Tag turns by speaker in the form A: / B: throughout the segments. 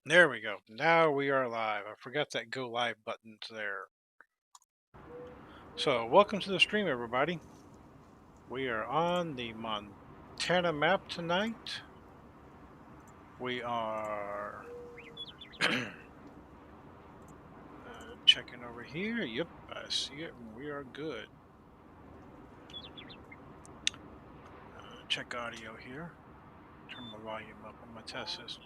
A: There we go. Now we are live. I forgot that go live button's there. So, welcome to the stream, everybody. We are on the Montana map tonight. We are checking over here. Yep, I see it, and we are good. Check audio here. Turn the volume up on my test system.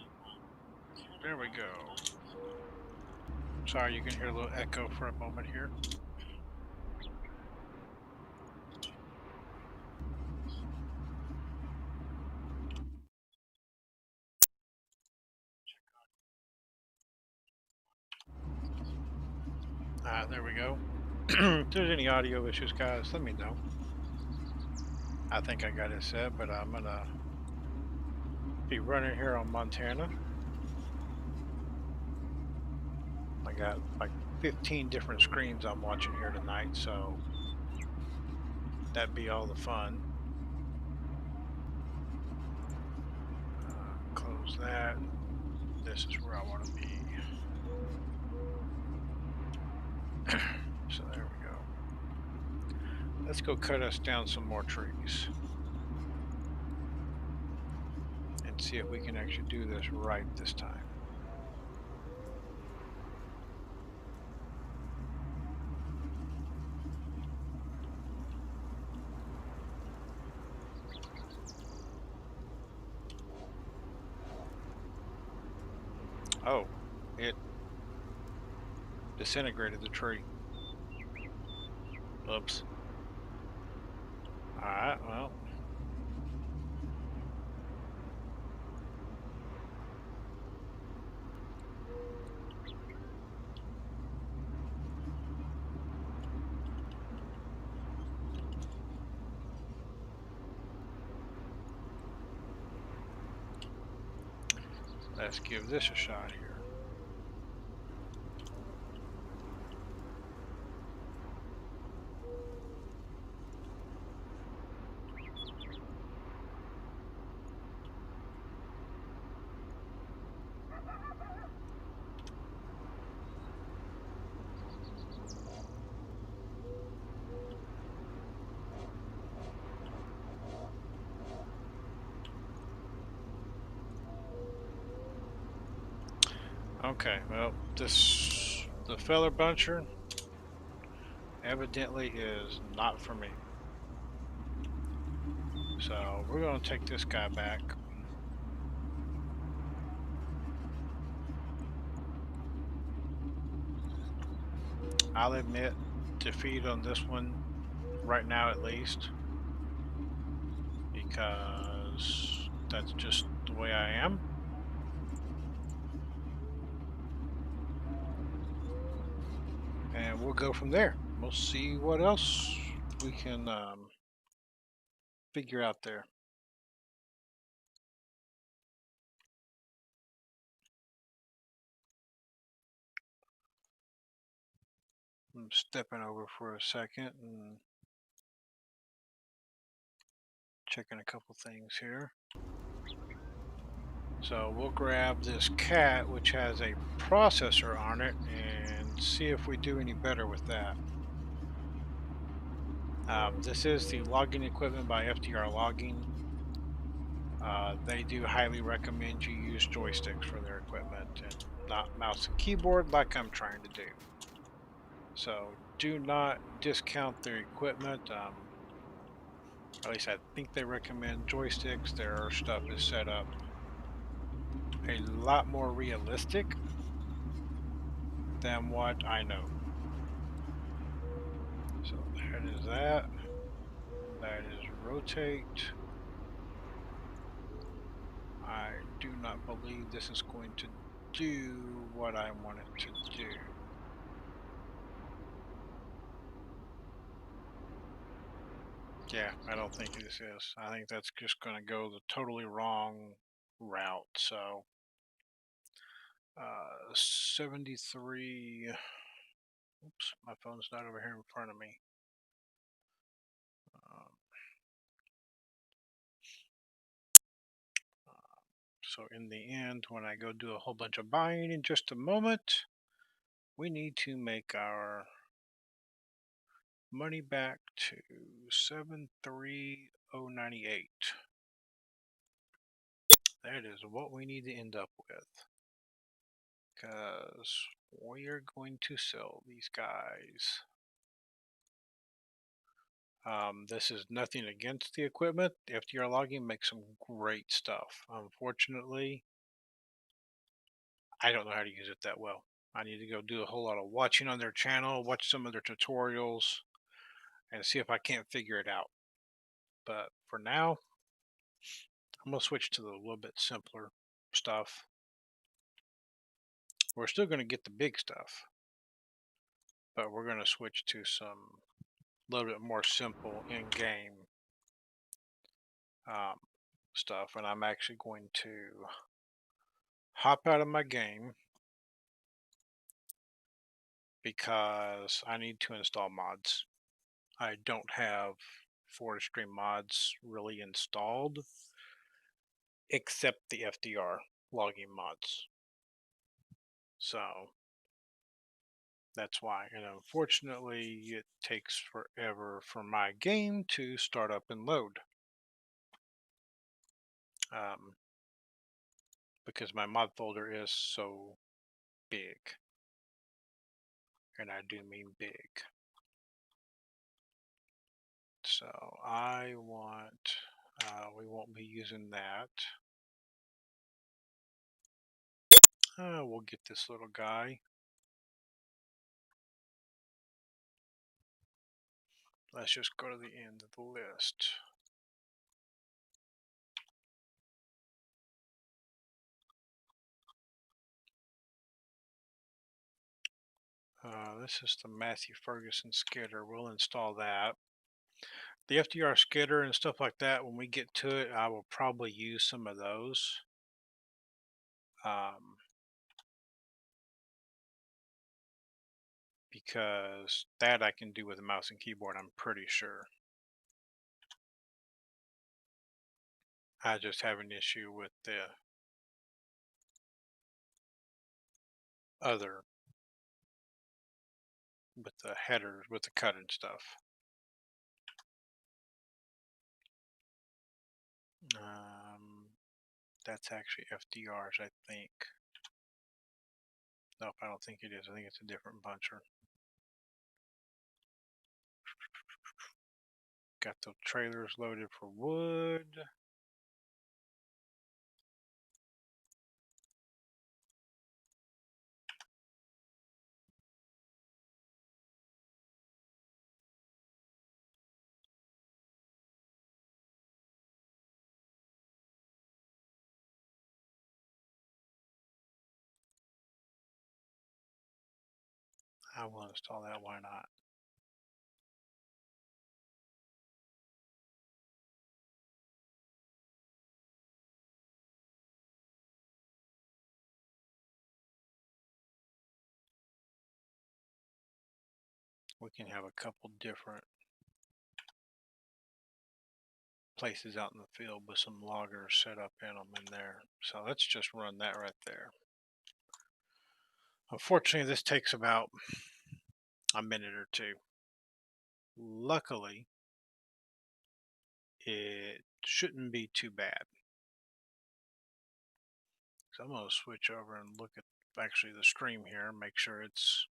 A: There we go. Sorry, you can hear a little echo for a moment here. There we go. If there's any audio issues, guys, let me know. I think I got it set, but I'm gonna be running here on Montana. I got like 15 different screens I'm watching here tonight, so that'd be all the fun. Close that. This is where I want to be. So there we go. Let's go cut us down some more trees and see if we can actually do this right this time. Oh, it disintegrated the tree. Oops. Alright, well. Let's give this a shot here. Okay, well, the feather buncher evidently is not for me. So we're going to take this guy back. I'll admit defeat on this one right now, at least, because that's just the way I am. And we'll go from there. We'll see what else we can figure out there. I'm stepping over for a second and checking a couple things here. So we'll grab this cat, which has a processor on it, and see if we do any better with that. This is the logging equipment by FDR Logging. They do highly recommend you use joysticks for their equipment and not mouse and keyboard like I'm trying to do. So do not discount their equipment. At least I think they recommend joysticks. Their stuff is set up a lot more realistic than what I know. So that is that. That is rotate. I do not believe this is going to do what I want it to do. Yeah, I don't think this is. I think that's just going to go the totally wrong route. So, 73. Oops, my phone's not over here in front of me. So in the end, when I go do a whole bunch of buying in just a moment, we need to make our money back to 73098. That is what we need to end up with. Because we are going to sell these guys. This is nothing against the equipment. FDR logging makes some great stuff. Unfortunately, I don't know how to use it that well. I need to go do a whole lot of watching on their channel, watch some of their tutorials, and see if I can't figure it out. But for now, I'm going to switch to the little bit simpler stuff. We're still going to get the big stuff, but we're going to switch to some little bit more simple in-game um, stuff. And I'm actually going to hop out of my game because I need to install mods. I don't have forestry mods really installed except the FDR logging mods. So that's why. And unfortunately, it takes forever for my game to start up and load. Because my mod folder is so big. And I do mean big. So I want, we won't be using that. We'll get this little guy. Let's just go to the end of the list. This is the Matthew Ferguson skidder. We'll install that. The FDR skidder and stuff like that, when we get to it, I will probably use some of those. Because that I can do with a mouse and keyboard, I'm pretty sure. I just have an issue with the other, with the headers, with the cut and stuff. That's actually FDR's, I think. Nope, I don't think it is. I think it's a different buncher. Got the trailers loaded for wood. I will install that, why not? We can have a couple different places out in the field with some loggers set up in them in there. So let's just run that right there. Unfortunately, this takes about a minute or two. Luckily, it shouldn't be too bad. So I'm going to switch over and look at actually the stream here, make sure it's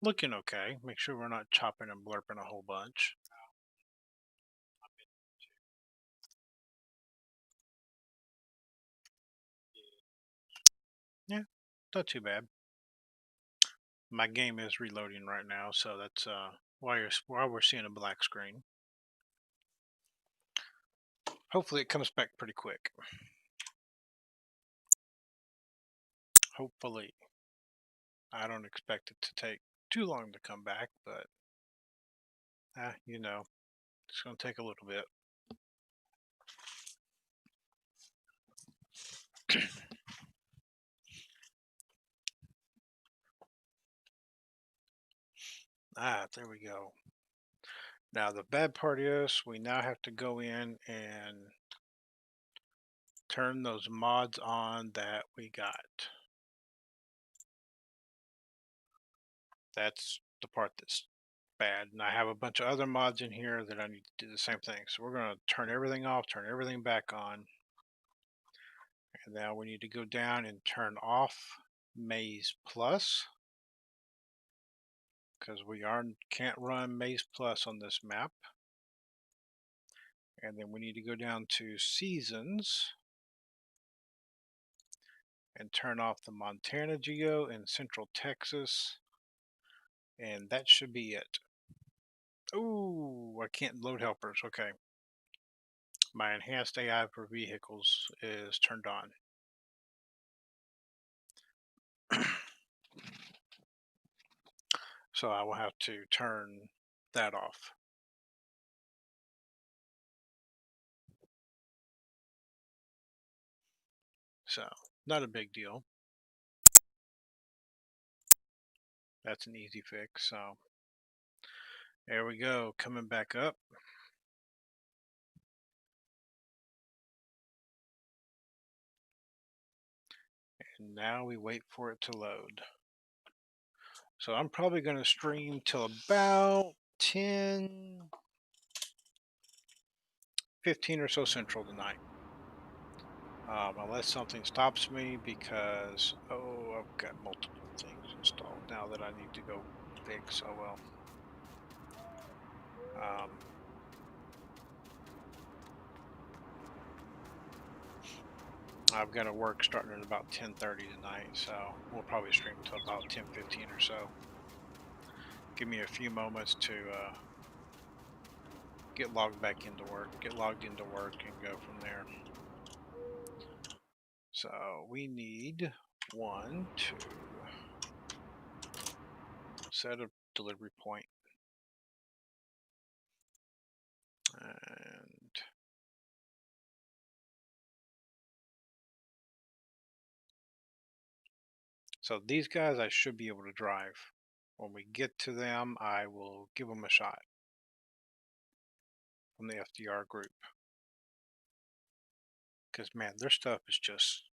A: looking okay. Make sure we're not chopping and blurping a whole bunch. Yeah, not too bad. My game is reloading right now, so that's why we're seeing a black screen. Hopefully it comes back pretty quick. Hopefully. I don't expect it to take too long to come back, but you know, it's going to take a little bit. There we go. Now the bad part is we now have to go in and turn those mods on that we got. That's the part that's bad. And I have a bunch of other mods in here that I need to do the same thing. So we're going to turn everything off, turn everything back on. And now we need to go down and turn off Maze Plus, because we can't run Maze Plus on this map. And then we need to go down to Seasons and turn off the Montana Geo in Central Texas. And that should be it. Ooh, I can't load helpers. Okay. My enhanced AI for vehicles is turned on. So I will have to turn that off. So, not a big deal. That's an easy fix. So, there we go, coming back up. And now we wait for it to load. So I'm probably going to stream till about 10:15 or so Central tonight. Unless something stops me, because, I've got multiple things installed now that I need to go fix. Oh well. I've got to work starting at about 10:30 tonight, so we'll probably stream till about 10:15 or so. Give me a few moments to get logged back into work, and go from there. So we need 1, 2, set a delivery point, and so these guys I should be able to drive. When we get to them, I will give them a shot from the FDR group, because man, their stuff is just,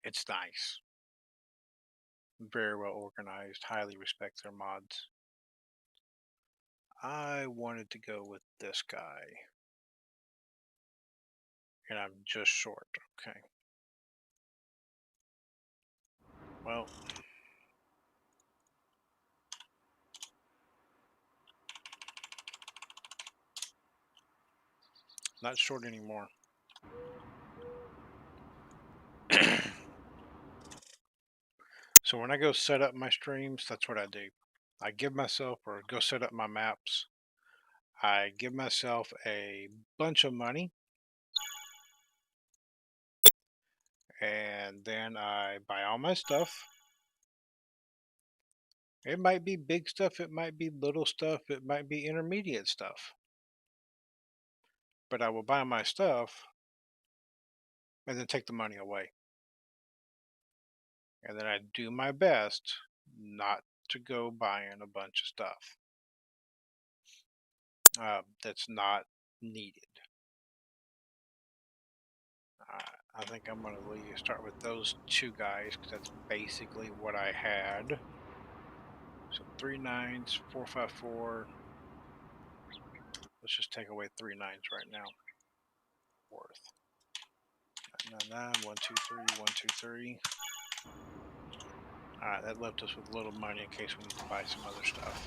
A: it's nice, very well organized, highly respect their mods. I wanted to go with this guy, and I'm just short. Okay. Well, not short anymore. So when I go set up my streams, that's what I do. I give myself, or go set up my maps, I give myself a bunch of money, and then I buy all my stuff. It might be big stuff, it might be little stuff, it might be intermediate stuff. But I will buy my stuff and then take the money away. And then I do my best not to go buying a bunch of stuff that's not needed. I think I'm going to start with those two guys, because that's basically what I had. So 3 9s, 4 5 4. Let's just take away 3 9s right now. Worth 9 9 1 2 3 1 2 3. All right, that left us with a little money in case we need to buy some other stuff.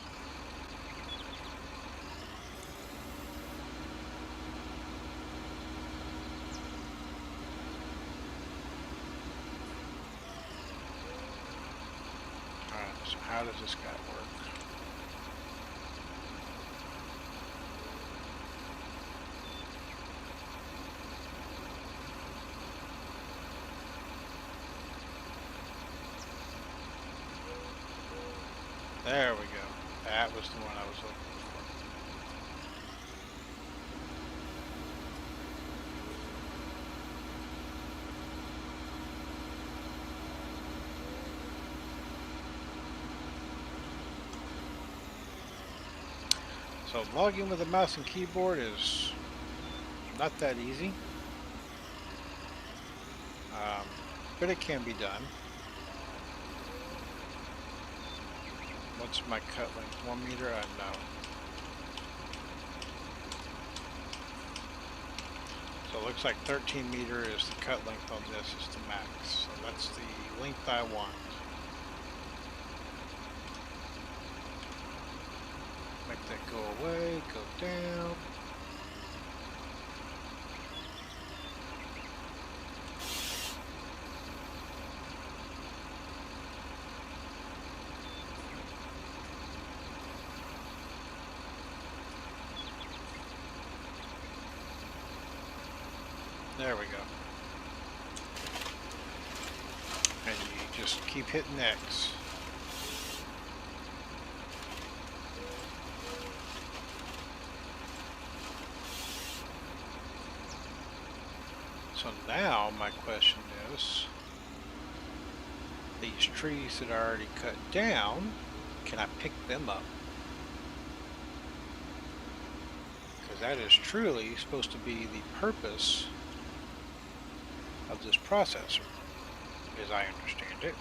A: Alright, so how does this guy work? There we go. That was the one I was looking for. So logging with a mouse and keyboard is not that easy. but it can be done. What's my cut length? 1 meter? No. So it looks like 13 meter is the cut length on this, is the max. So that's the length I want. Make that go away, go down. There we go. And you just keep hitting X. So now my question is, these trees that are already cut down, can I pick them up? Because that is truly supposed to be the purpose of this processor, as I understand it.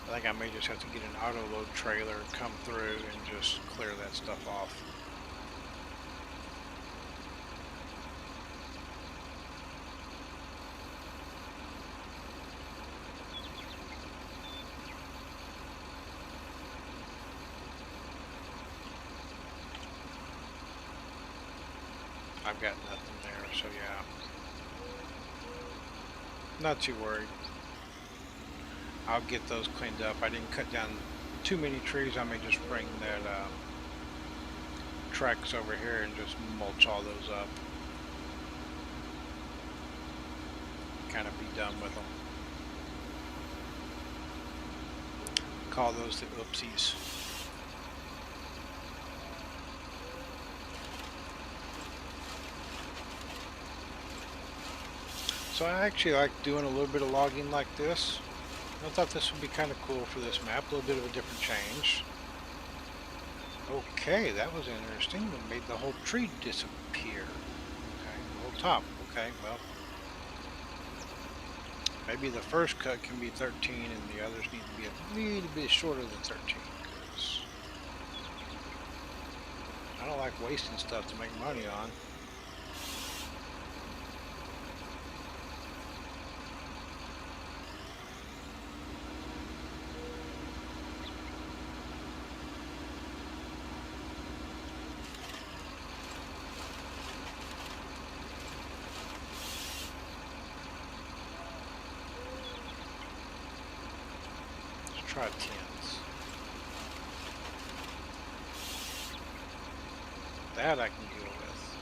A: I think I may just have to get an auto load trailer, come through, and just clear that stuff off. I've got nothing there, so yeah. Not too worried. I'll get those cleaned up. I didn't cut down too many trees. I may just bring that tracks over here and just mulch all those up. Kind of be done with them. Call those the oopsies. So I actually like doing a little bit of logging like this. I thought this would be kind of cool for this map, a little bit of a different change. Okay, that was interesting. It made the whole tree disappear. Okay, the whole top. Okay, well, maybe the first cut can be 13 and the others need to be a little bit shorter than 13. Because I don't like wasting stuff to make money on. Try 10s. That I can deal with.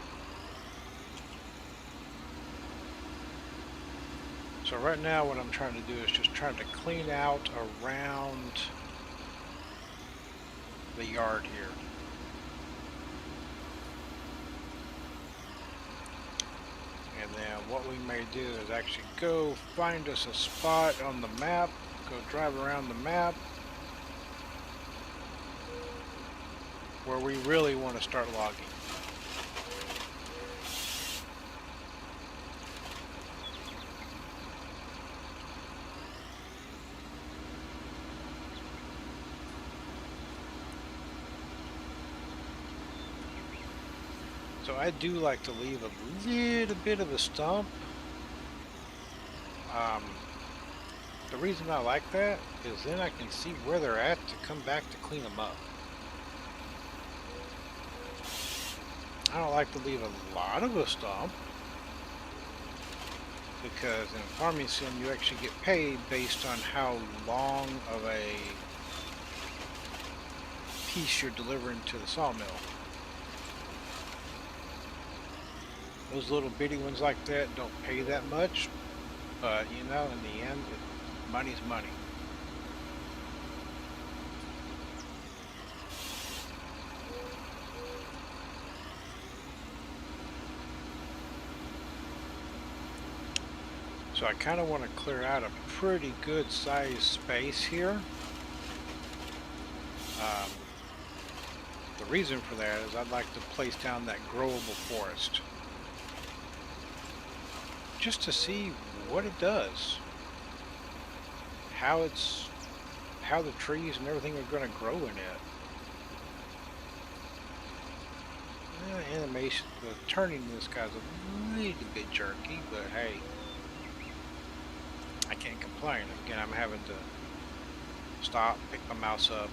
A: So right now what I'm trying to do is just trying to clean out around the yard here. And then what we may do is actually go find us a spot on the map. Go drive around the map where we really want to start logging. So I do like to leave a little bit of a stump. The reason I like that is then I can see where they're at to come back to clean them up. I don't like to leave a lot of a stump because in farming sim you actually get paid based on how long of a piece you're delivering to the sawmill. Those little bitty ones like that don't pay that much, but you know, in the end, money's money. So I kind of want to clear out a pretty good sized space here. The reason for that is I'd like to place down that growable forest. Just to see what it does. How the trees and everything are going to grow in it. Animation, the turning in this guy's a little bit jerky, but hey, I can't complain. Again, I'm having to stop, pick my mouse up,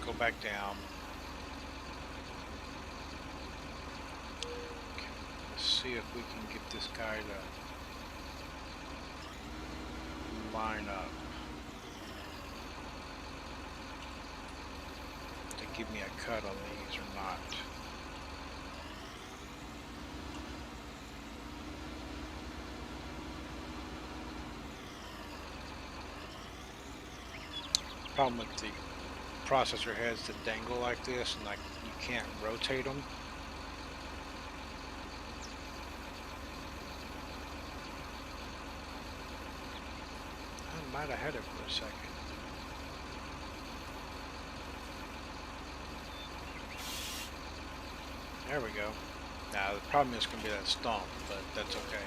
A: go back down. Okay, let's see if we can get this guy to line up. To give me a cut on these or not. Problem with the processor heads that dangle like this and like you can't rotate them. I might have had it for a second. There we go. Now the problem is going to be that stomp, but that's okay.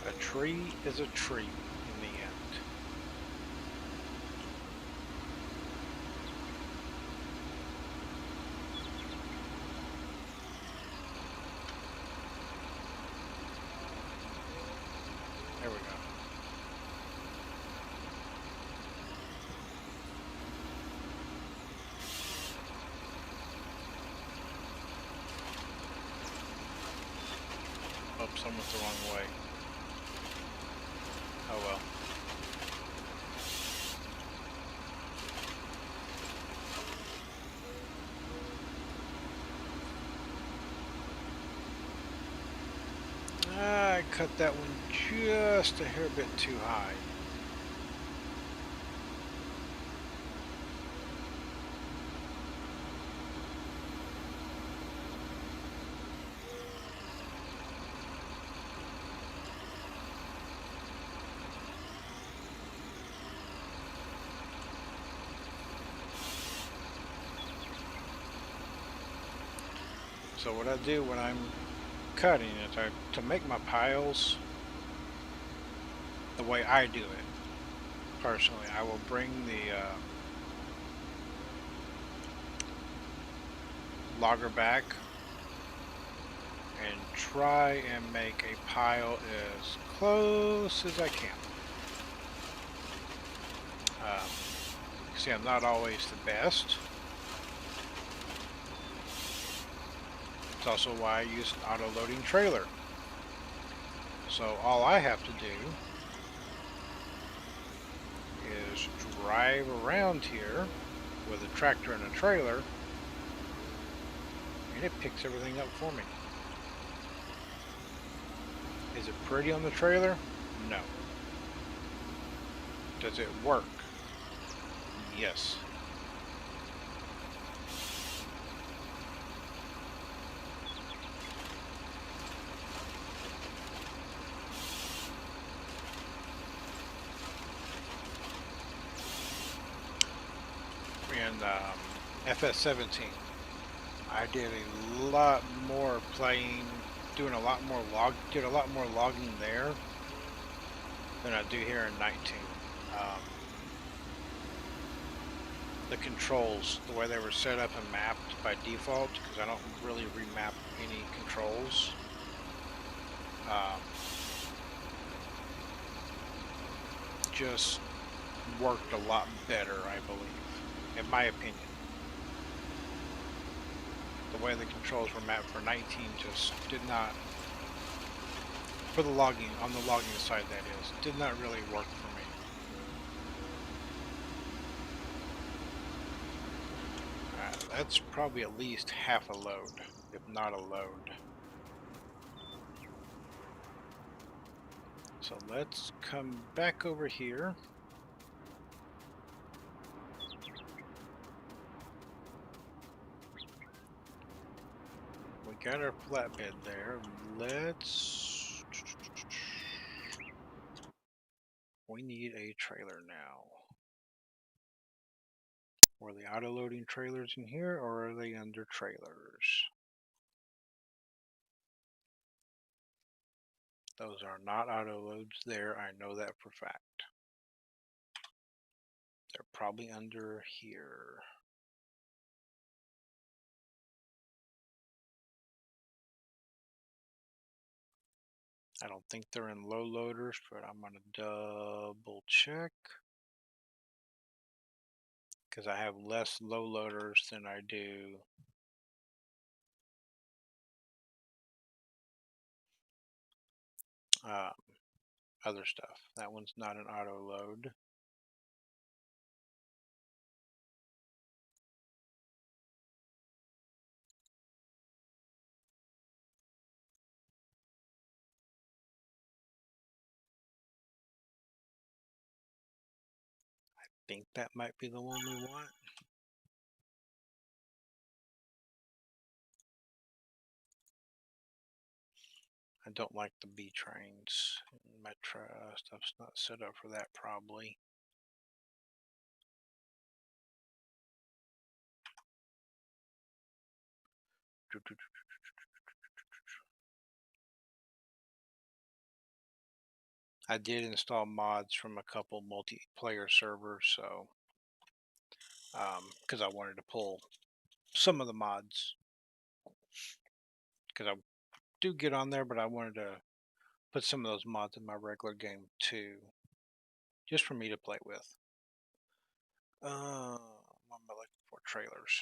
A: A tree is a tree in the end. There we go. Oops, I went the wrong way. Oh well. I cut that one just a hair bit too high. So what I do when I'm cutting is to make my piles the way I do it personally, I will bring the logger back and try and make a pile as close as I can. See, I'm not always the best. It's also why I use an auto-loading trailer. So all I have to do is drive around here with a tractor and a trailer, and it picks everything up for me. Is it pretty on the trailer? No. Does it work? Yes. In FS17, I did a lot more playing, did a lot more logging there than I do here in 19. The controls, the way they were set up and mapped by default, because I don't really remap any controls. Just worked a lot better, I believe, in my opinion. The way the controls were mapped for 19 just did not, for the logging, on the logging side that is, did not really work for me. That's probably at least half a load, if not a load. So let's come back over here. got our flatbed there. We need a trailer now. Were they auto-loading trailers in here, or are they under trailers? Those are not auto-loads there, I know that for a fact. They're probably under here. I don't think they're in low loaders, but I'm going to double check. Because I have less low loaders than I do other stuff. That one's not an auto load. I think that might be the one we want. I don't like the B trains. My stuff's not set up for that probably. I did install mods from a couple multiplayer servers, so because I wanted to pull some of the mods, because I do get on there, but I wanted to put some of those mods in my regular game too, just for me to play with. What am I looking for? Trailers.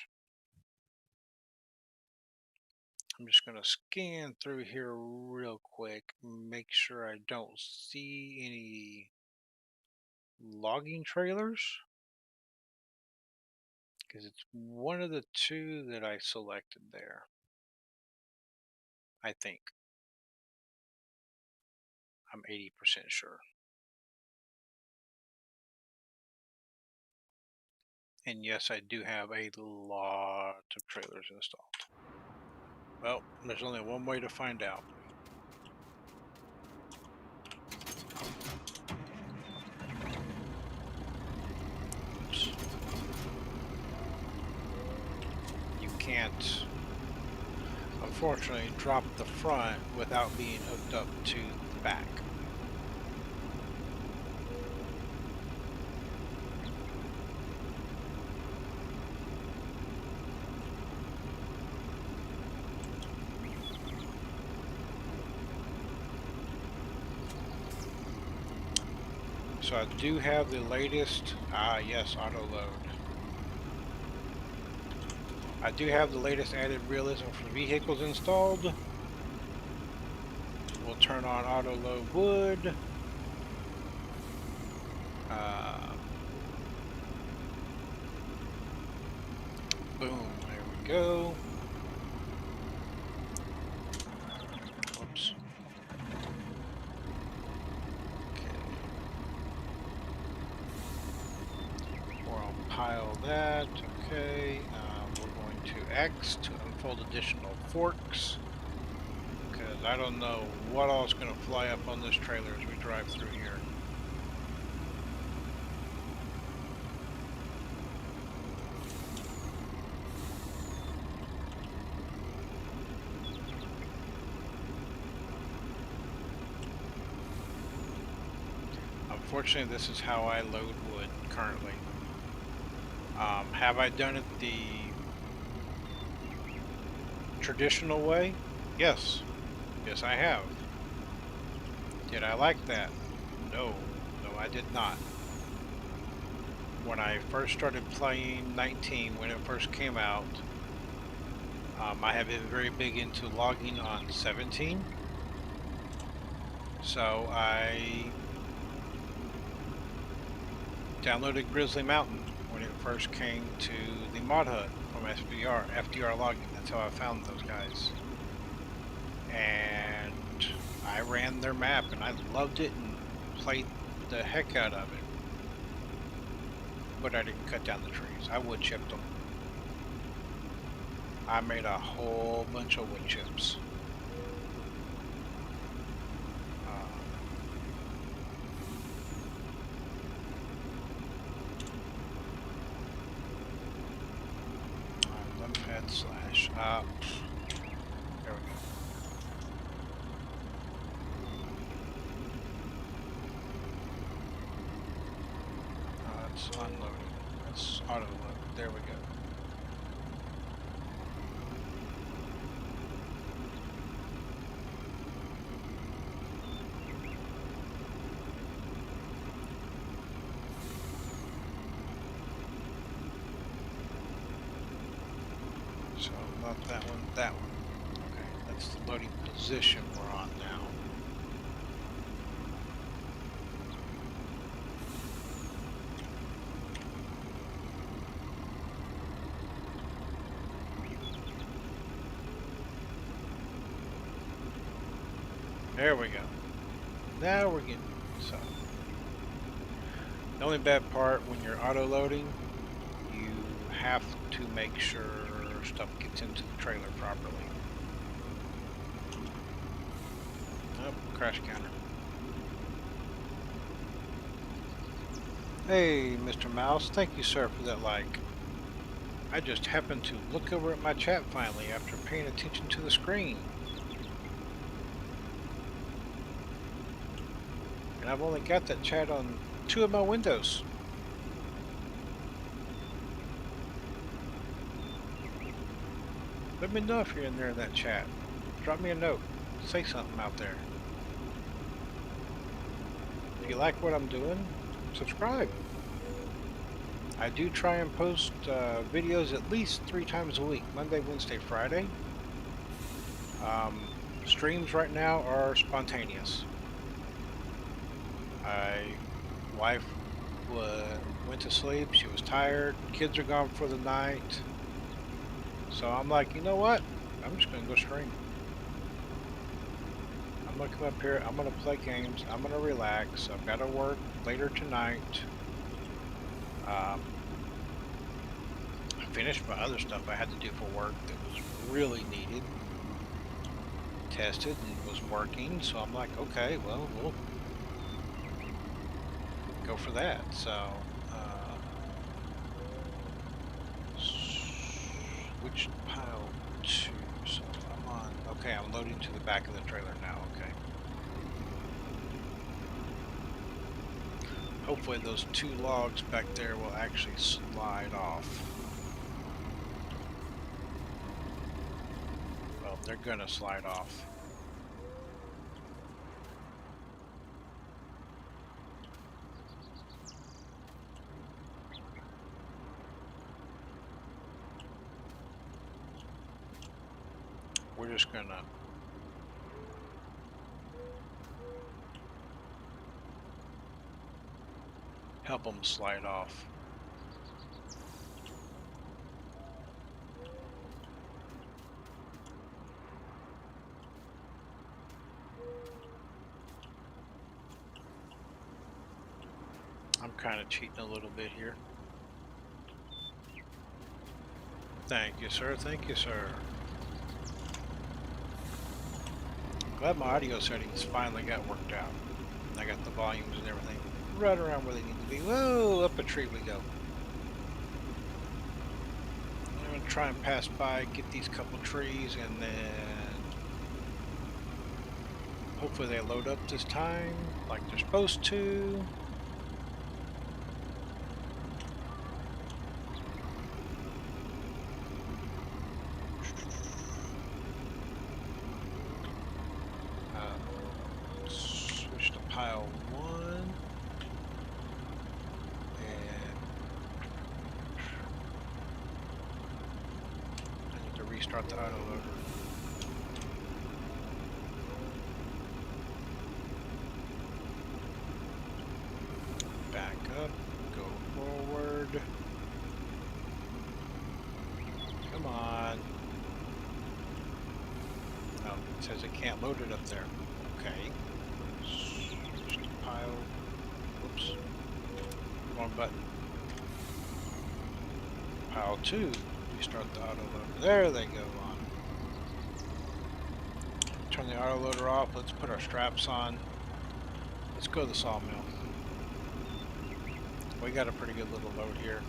A: I'm just going to scan through here real quick, make sure I don't see any logging trailers, because it's one of the two that I selected there, I think. I'm 80% sure. And yes, I do have a lot of trailers installed. Well, there's only one way to find out. Oops. You can't, unfortunately, drop the front without being hooked up to the back. So I do have the latest, yes, auto load. I do have the latest added realism for vehicles installed. We'll turn on auto load wood. Boom, there we go. Whoops. Okay. We'll pile that. Okay. We're going to X to unfold additional forks, because I don't know what all is going to fly up on this trailer as we drive through here. Unfortunately, this is how I load wood currently. Have I done it the traditional way? Yes. Yes, I have. Did I like that? No. No, I did not. When I first started playing 19, when it first came out, I have been very big into logging on 17. So I downloaded Grizzly Mountain when it first came to the mod HUD from FDR logging. That's how I found those guys. And I ran their map and I loved it and played the heck out of it. But I didn't cut down the trees. I wood chipped them. I made a whole bunch of wood chips. Numpad slash up. There we go. It's unloading. Let's auto load. There we go. So not that one, that one. Okay, that's the loading position we're on now. There we go. Now we're getting so. The only bad part when you're auto loading, you have to make sure stuff gets into the trailer properly. Oh, crash counter. Hey, Mr. Mouse, thank you, sir, for that like. I just happened to look over at my chat finally after paying attention to the screen. And I've only got that chat on 2 of my windows. Let me know if you're in there in that chat. Drop me a note. Say something out there. If you like what I'm doing, subscribe. I do try and post videos at least 3 times a week. Monday, Wednesday, Friday. Streams right now are spontaneous. Wife went to sleep. She was tired. Kids are gone for the night. So I'm like, you know what? I'm just going to go stream. I'm going to come up here. I'm going to play games. I'm going to relax. I've got to work later tonight. I finished my other stuff I had to do for work that was really needed. Tested and was working. So I'm like, okay, well, we'll go for that. So, switch pile 2. So I'm on. Okay, I'm loading to the back of the trailer now. Okay. Hopefully those 2 logs back there will actually slide off. Well, they're gonna slide off. We're just gonna help them slide off. I'm kind of cheating a little bit here. Thank you, sir. Thank you, sir. Glad my audio settings finally got worked out. I got the volumes and everything right around where they need to be. Whoa, up a tree we go. I'm going to try and pass by, get these couple trees, and then hopefully they load up this time like they're supposed to. Switch to pile 1. Restart the autoloader. Back up, go forward. Come on. Oh, it says it can't load it up there. Okay. Switch to pile. Whoops. Wrong button. Pile 2. Restart the autoloader. There they go on. Turn the autoloader off. Let's put our straps on. Let's go to the sawmill. We got a pretty good little load here.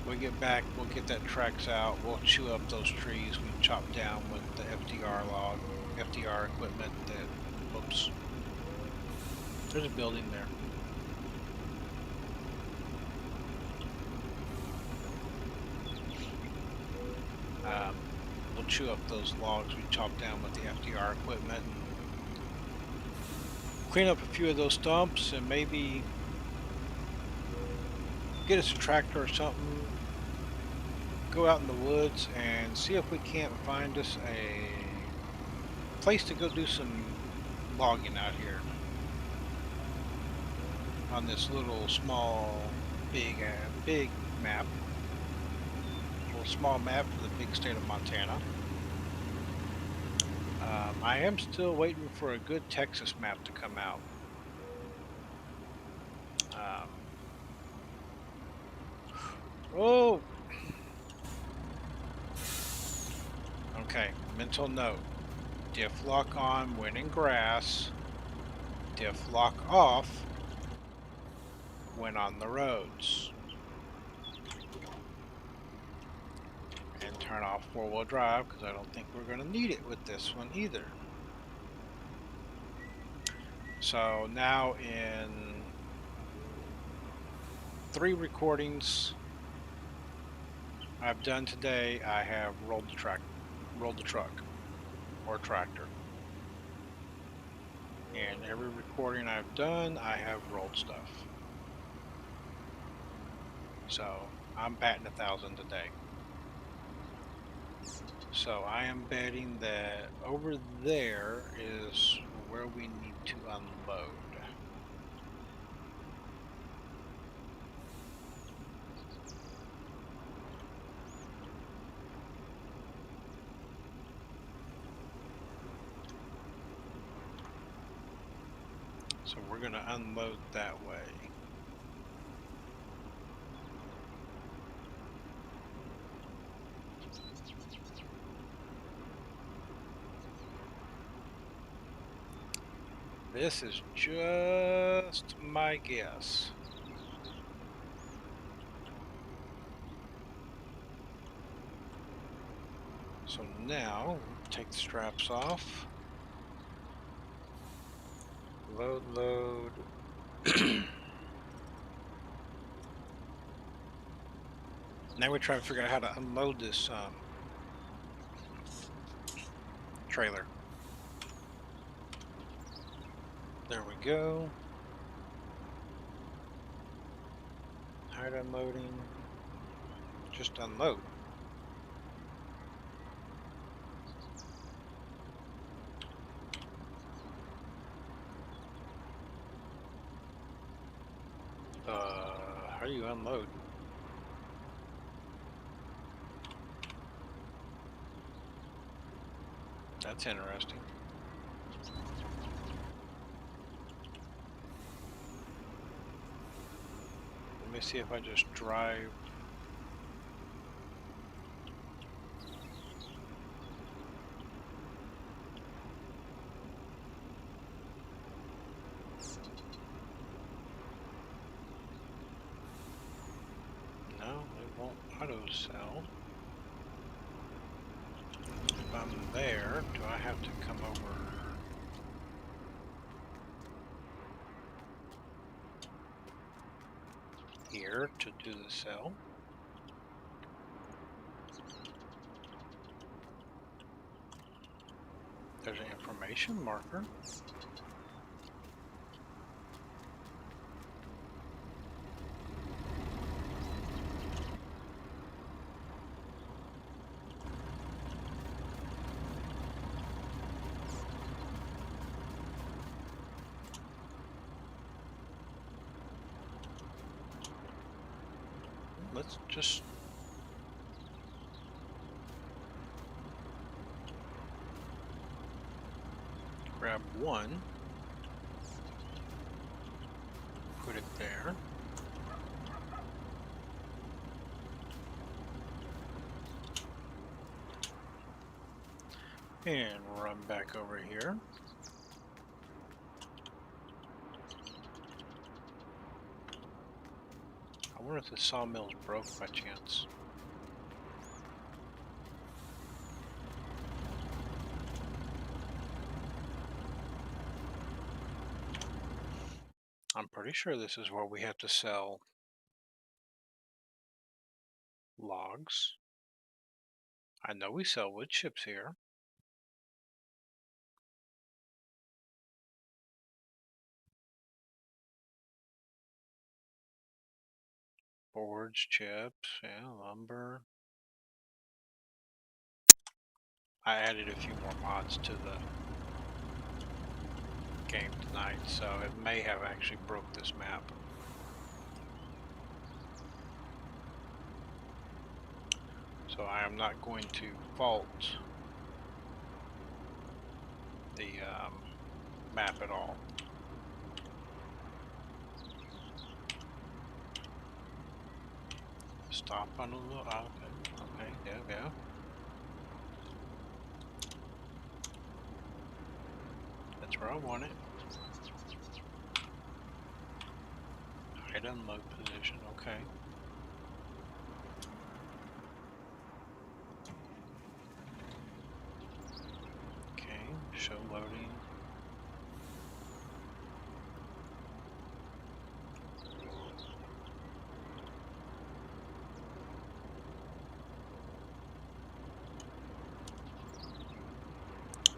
A: When we get back, we'll get that tracks out. We'll chew up those trees we chopped down with the FDR equipment that, oops. There's a building there. We'll chew up those logs we chopped down with the FDR equipment and clean up a few of those stumps and maybe get us a tractor or something, go out in the woods and see if we can't find us a place to go do some logging out here on this little small big map. Small map for the big state of Montana. I am still waiting for a good Texas map to come out. Oh! Okay, mental note. Diff lock on when in grass. Diff lock off when on the roads. And turn off four-wheel drive because I don't think we're going to need it with this one either. So now in 3 recordings I've done today, I have rolled the truck or tractor. And every recording I've done, I have rolled stuff. So I'm batting 1,000 today. So I am betting that over there is where we need to unload. So we're going to unload that way. This is just my guess. So now, take the straps off. Load. Now we try to figure out how to unload this trailer. There we go. Hide unloading. Just unload. How do you unload? That's interesting. Let me see if I just drive. No, it won't auto sell. If I'm there, do I have to come over? Here to do the sell? There's an information marker. Let's just grab one, put it there. And run back over here. I wonder if the sawmill's broke by chance. I'm pretty sure this is where we have to sell logs. I know we sell wood chips here. Boards, chips, yeah, lumber. I added a few more mods to the game tonight, so it may have actually broke this map. So I am not going to fault the map at all. Stop on a little. Okay, yeah. That's where I want it. Hide unload position. Okay. Okay. Show loading.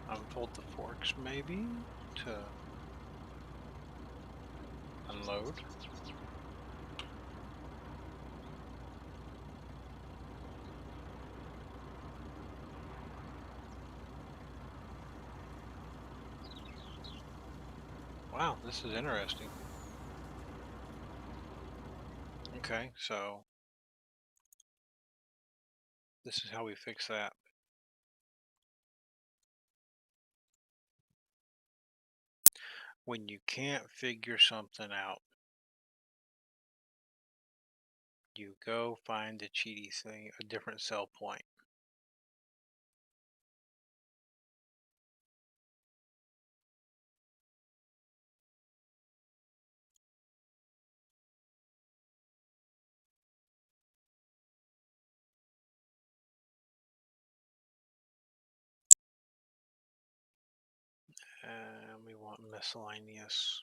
A: Unfold the forks maybe to unload. Wow, this is interesting. Okay, so this is how we fix that. When you can't figure something out, you go find a cheaty thing, a different sell point. And we want miscellaneous.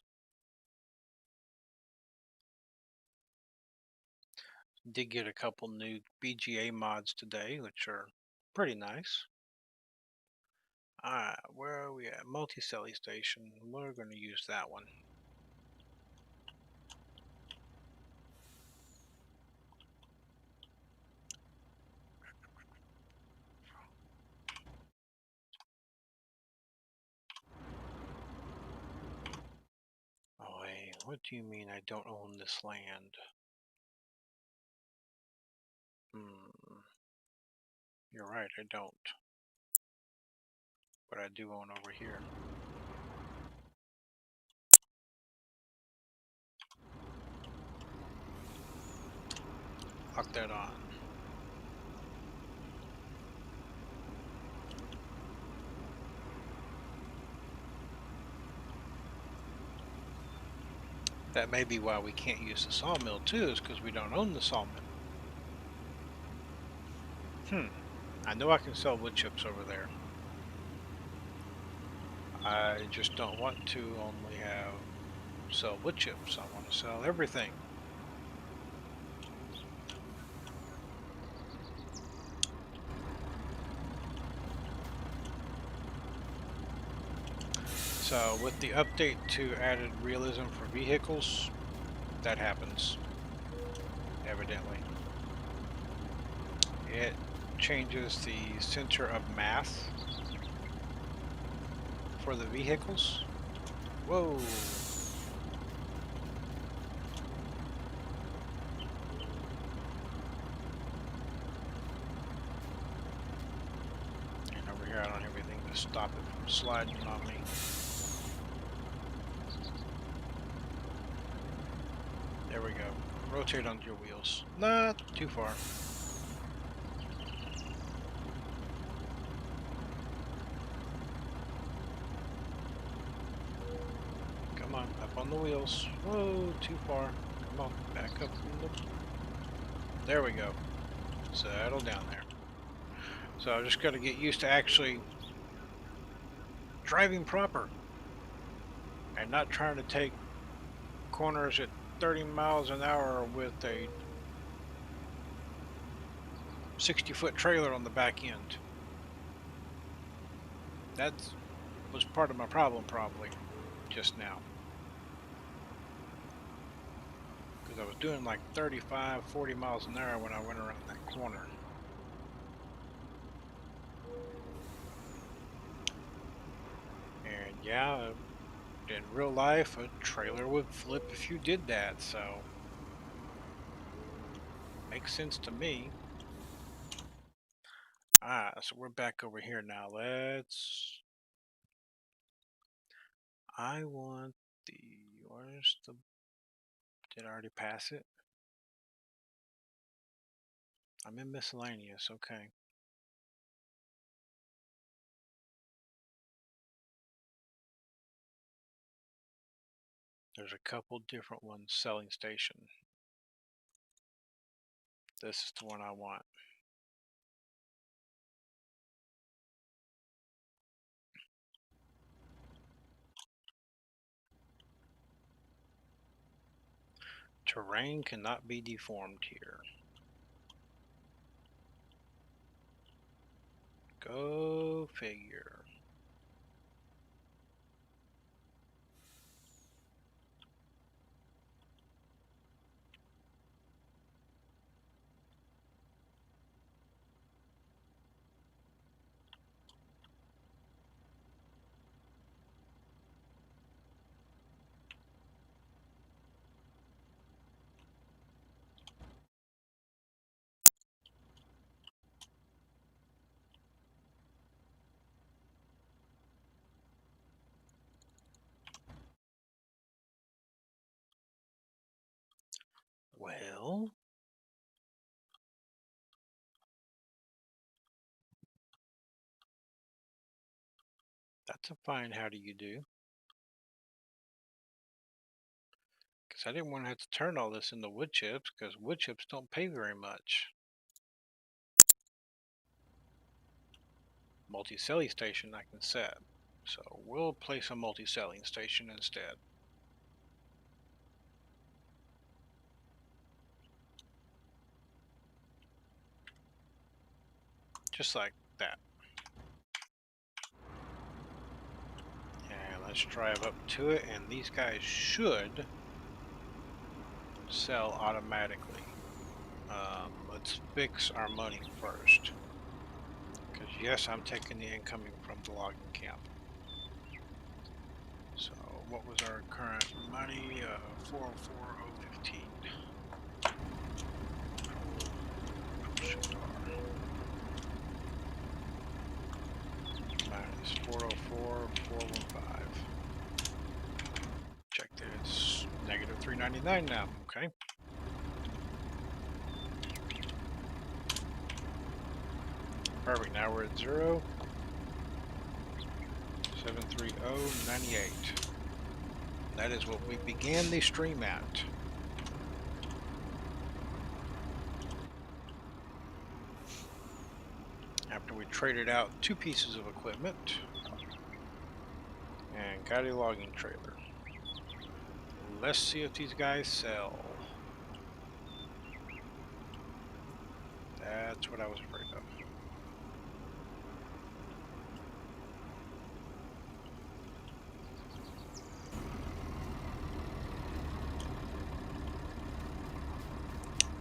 A: Did get a couple new BGA mods today, which are pretty nice. Where are we at? Multi-celly station. We're going to use that one. Oh, hey, what do you mean I don't own this land? You're right, I don't. But I do own over here. Lock that on. That may be why we can't use the sawmill too, is because we don't own the sawmill. I know I can sell wood chips over there. I just don't want to only sell wood chips. I want to sell everything. So with the update to added realism for vehicles, that happens, evidently. It changes the center of mass for the vehicles. Whoa. And over here I don't have anything to stop it from sliding on me. There we go. Rotate on your wheels. Not too far. on the wheels. Whoa, too far. Come on, back up. Nope. There we go. Settle down there. So I just got to get used to actually driving proper and not trying to take corners at 30 miles an hour with a 60-foot trailer on the back end. That was part of my problem probably just now. Because I was doing like 35, 40 miles an hour when I went around that corner. And yeah, in real life, a trailer would flip if you did that, so makes sense to me. So we're back over here now. I want where's the, did I already pass it? I'm in miscellaneous, okay. There's a couple different ones, selling station. This is the one I want. Terrain cannot be deformed here. Go figure. Well, that's a fine how do you do. Because I didn't want to have to turn all this into wood chips, because wood chips don't pay very much. Multi-selling station I can set. So we'll place a multi-selling station instead. Just like that. And let's drive up to it, and these guys should sell automatically. Let's fix our money first. Because yes, I'm taking the incoming from the logging camp. So what was our current money? 404,015. Minus 404,415. Check that it's negative 399 now. Okay. Perfect. Now we're at 0. 73098. That is what we began the stream at. After we traded out 2 pieces of equipment and got a logging trailer. Let's see if these guys sell. That's what I was afraid of.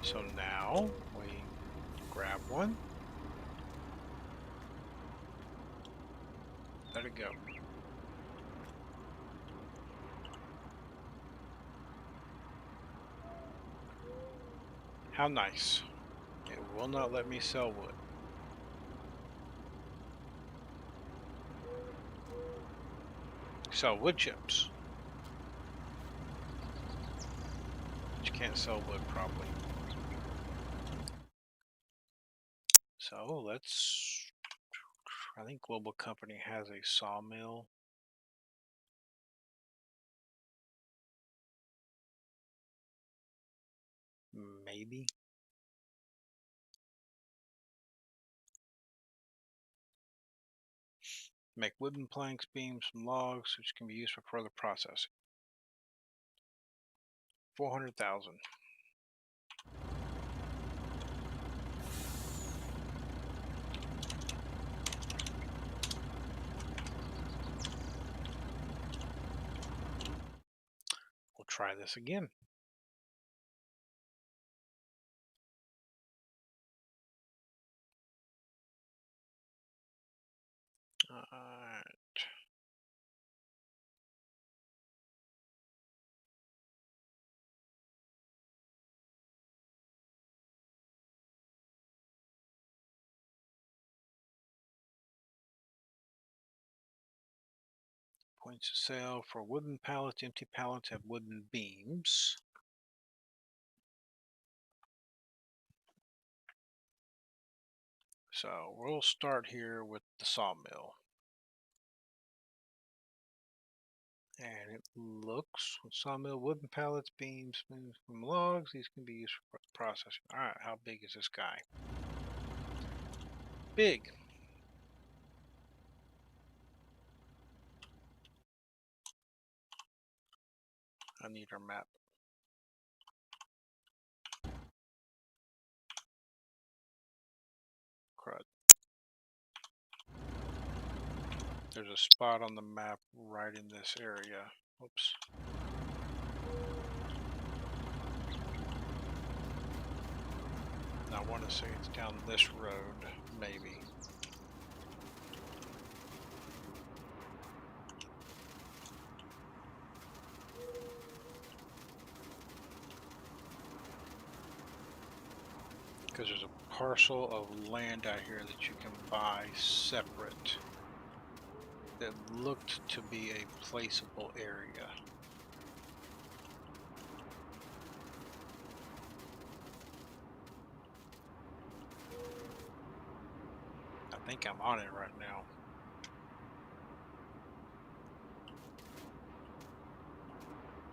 A: So now we grab one. Let it go. How nice. It will not let me sell wood. Sell wood chips. But you can't sell wood probably. So let's, I think Global Company has a sawmill. maybe. Make wooden planks, beams, and logs, which can be used for further processing. 400,000. We'll try this again. Alright. Points of sale for wooden pallets. Empty pallets have wooden beams. So we'll start here with the sawmill. And it looks sawmill, wooden pallets, beams from logs. These can be used for processing. Alright, how big is this guy? Big. I need our map. Crud. There's a spot on the map right in this area. Oops. I want to say it's down this road, maybe. Because there's a parcel of land out here that you can buy separate that looked to be a placeable area. I think I'm on it right now.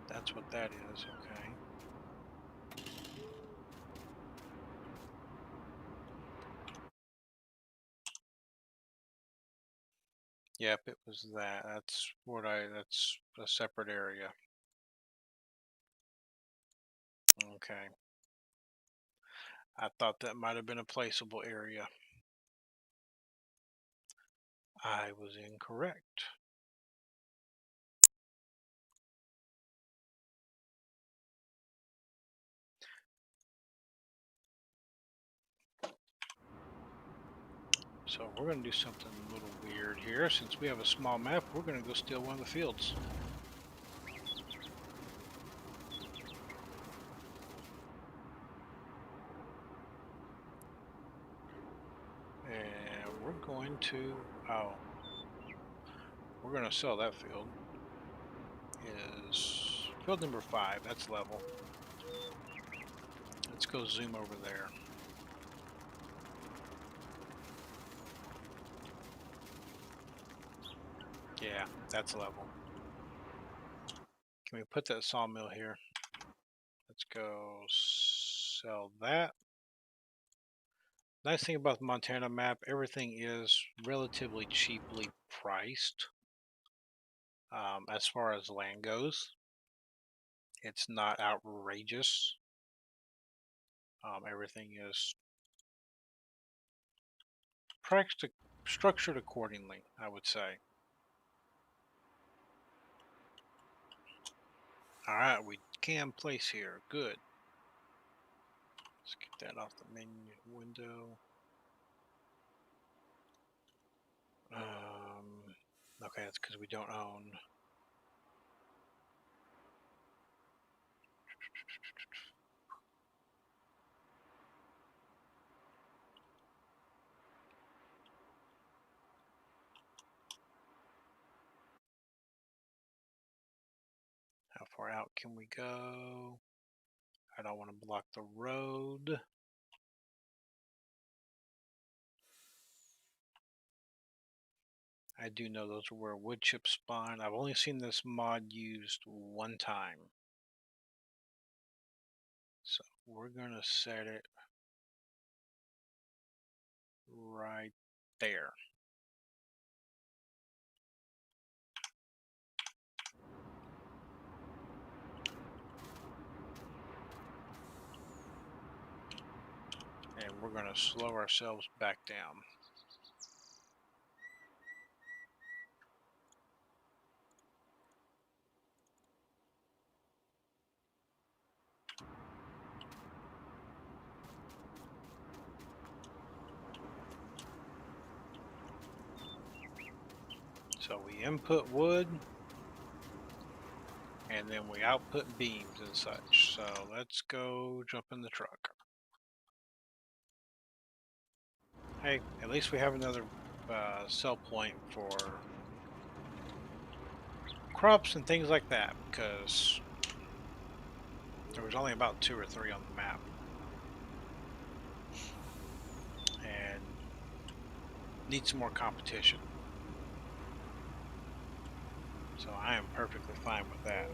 A: That's what that is, okay. Yep, it was that. That's a separate area. Okay. I thought that might have been a placeable area. I was incorrect. So we're going to do something a little weird here. Since we have a small map, we're going to go steal one of the fields. And we're going to, we're going to sell that field. Is field number 5, that's level. Let's go zoom over there. Yeah, that's level. Can we put that sawmill here? Let's go sell that. Nice thing about the Montana map, everything is relatively cheaply priced. As far as land goes, it's not outrageous. Everything is priced, structured accordingly, I would say. Alright, we can place here. Good. Let's get that off the menu window. Okay, that's because we don't own. How far out can we go? I don't want to block the road. I do know those are where wood chips spawn. I've only seen this mod used one time. So we're gonna set it right there. And we're gonna slow ourselves back down. So we input wood, and then we output beams and such. So let's go jump in the truck. Hey, at least we have another sell point for crops and things like that, because there was only about 2 or 3 on the map. And need some more competition. So I am perfectly fine with that.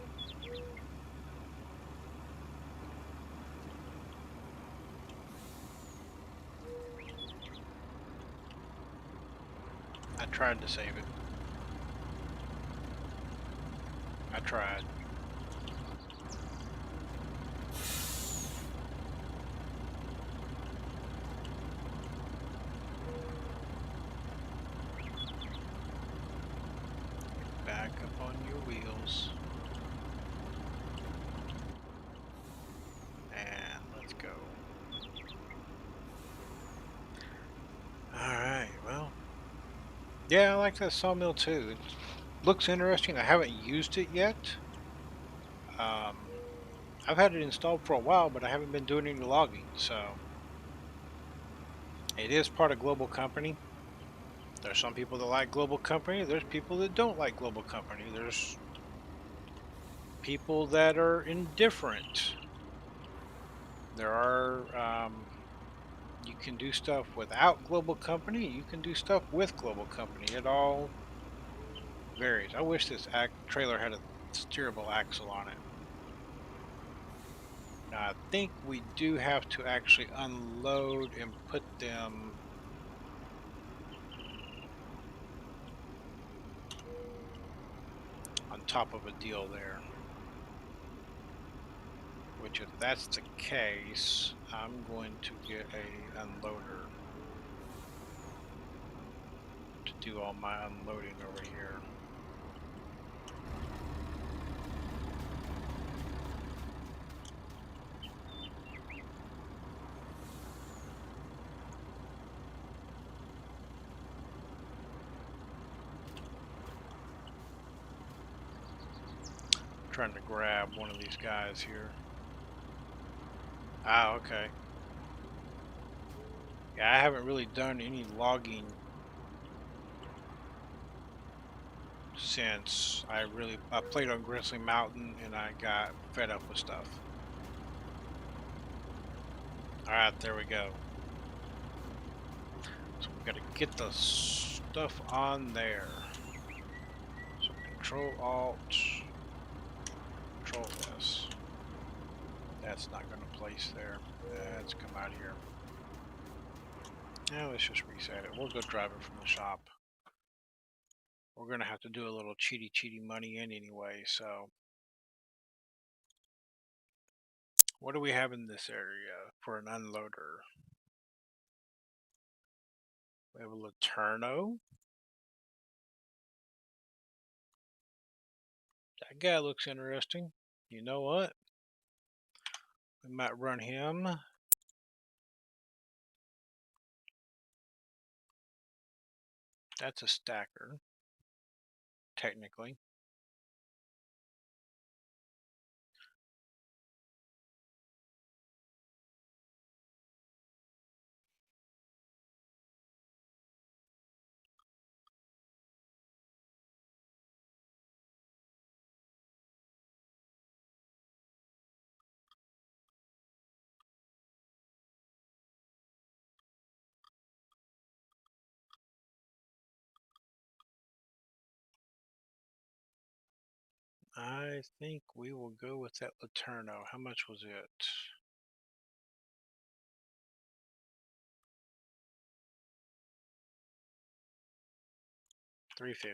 A: I tried to save it. I tried. Back up on your wheels. And let's go. Alright, well. Yeah, I like that sawmill too. It looks interesting. I haven't used it yet. Um, I've had it installed for a while, but I haven't been doing any logging, so it is part of Global Company. There's some people that like Global Company. There's people that don't like Global Company. There's people that are indifferent. There are, you can do stuff without Global Company. You can do stuff with Global Company. It all varies. I wish this trailer had a steerable axle on it. Now, I think we do have to actually unload and put them on top of a deal there. Which, if that's the case, I'm going to get a unloader to do all my unloading over here. I'm trying to grab one of these guys here. Ah, okay. Yeah, I haven't really done any logging since I played on Grizzly Mountain and I got fed up with stuff. Alright, there we go. So we gotta get the stuff on there. So Control Alt, Control S. That's not gonna place there. Let's come out here. Now let's just reset it. We'll go drive it from the shop. We're gonna have to do a little cheaty money in anyway, so what do we have in this area for an unloader? We have a Laterno. That guy looks interesting. You know what? We might run him. That's a stacker, technically. I think we will go with that Laterno. How much was it? $350.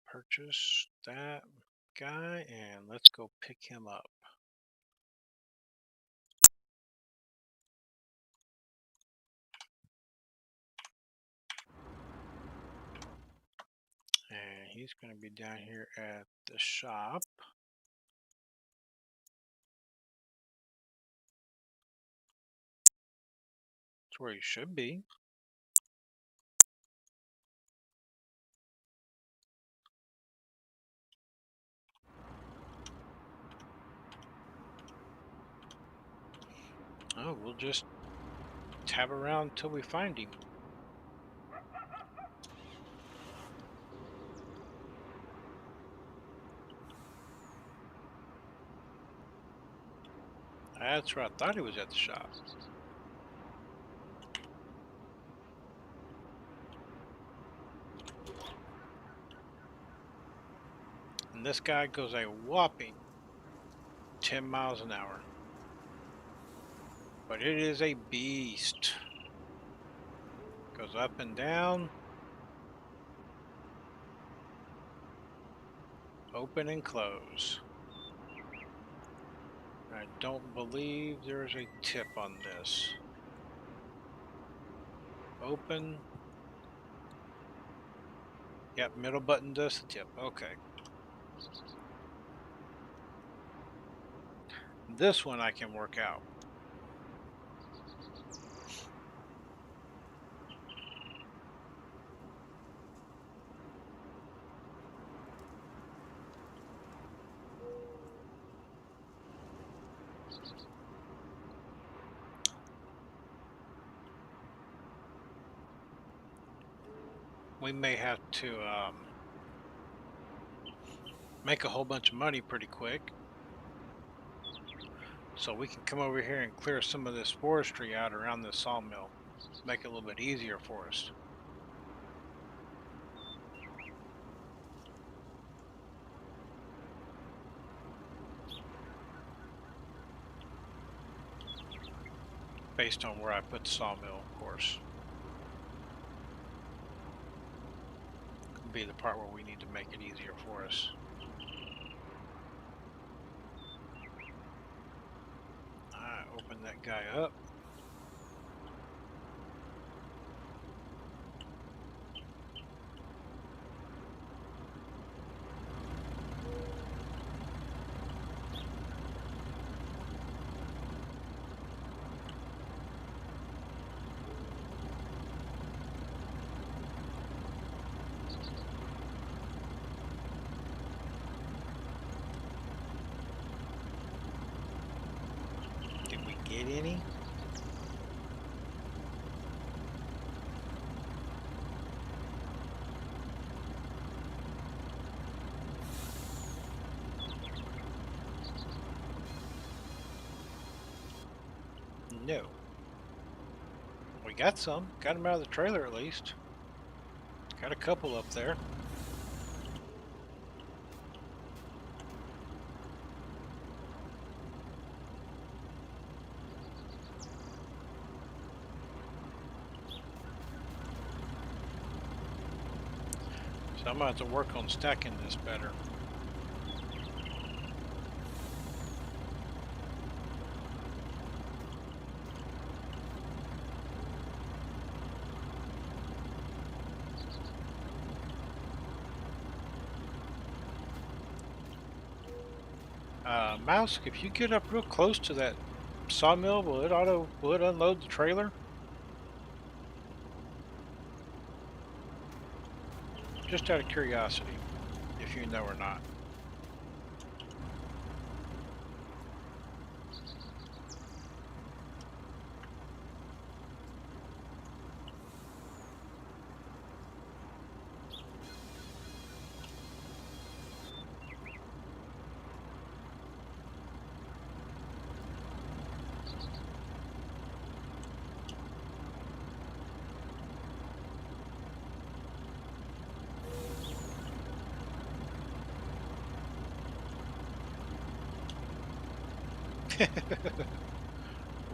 A: Purchase that guy and let's go pick him up. And he's going to be down here at the shop. That's where he should be. Oh, we'll just tab around until we find him. That's where I thought he was, at the shop. And this guy goes a whopping 10 miles an hour. But it is a beast. Goes up and down. Open and close. I don't believe there's a tip on this. Open. Yep, middle button does the tip. Okay. This one I can work out. We may have to make a whole bunch of money pretty quick. So we can come over here and clear some of this forestry out around the sawmill. Make it a little bit easier for us. Based on where I put the sawmill, of course. Could be the part where we need to make it easier for us. Alright, open that guy up. Did we get any? No. We got some. Got them out of the trailer at least. Got a couple up there. So I'm going to have to work on stacking this better. Mouse, if you get up real close to that sawmill, will it unload the trailer? Just out of curiosity, if you know or not.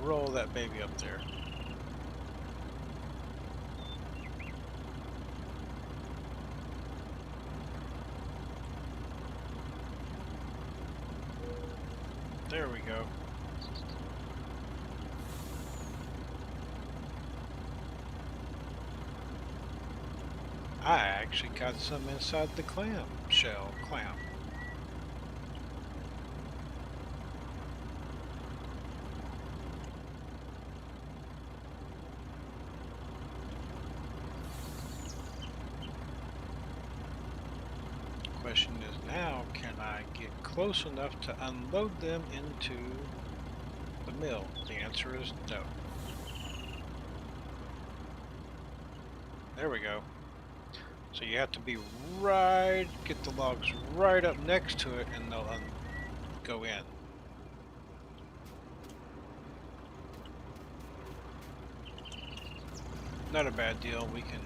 A: Roll that baby up there. There we go. I actually got some inside the clam shell clam. Question is now, can I get close enough to unload them into the mill? The answer is no. There we go. So you have to be right, get the logs right up next to it and they'll go in. Not a bad deal. We can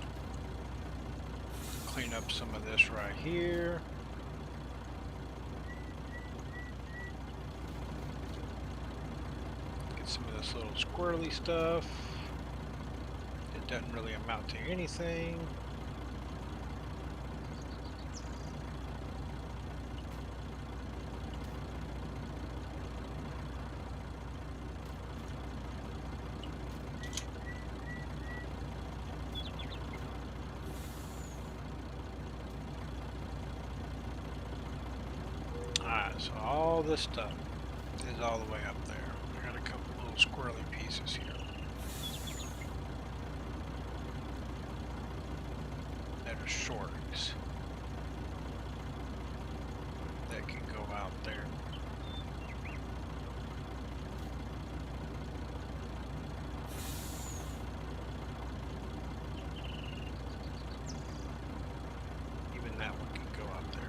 A: clean up some of this right here. Get some of this little squirrely stuff. It doesn't really amount to anything. Alright, so all this stuff is all the way up there. I got a couple little squirrely pieces here that are shorties that can go out there. Even that one can go out there.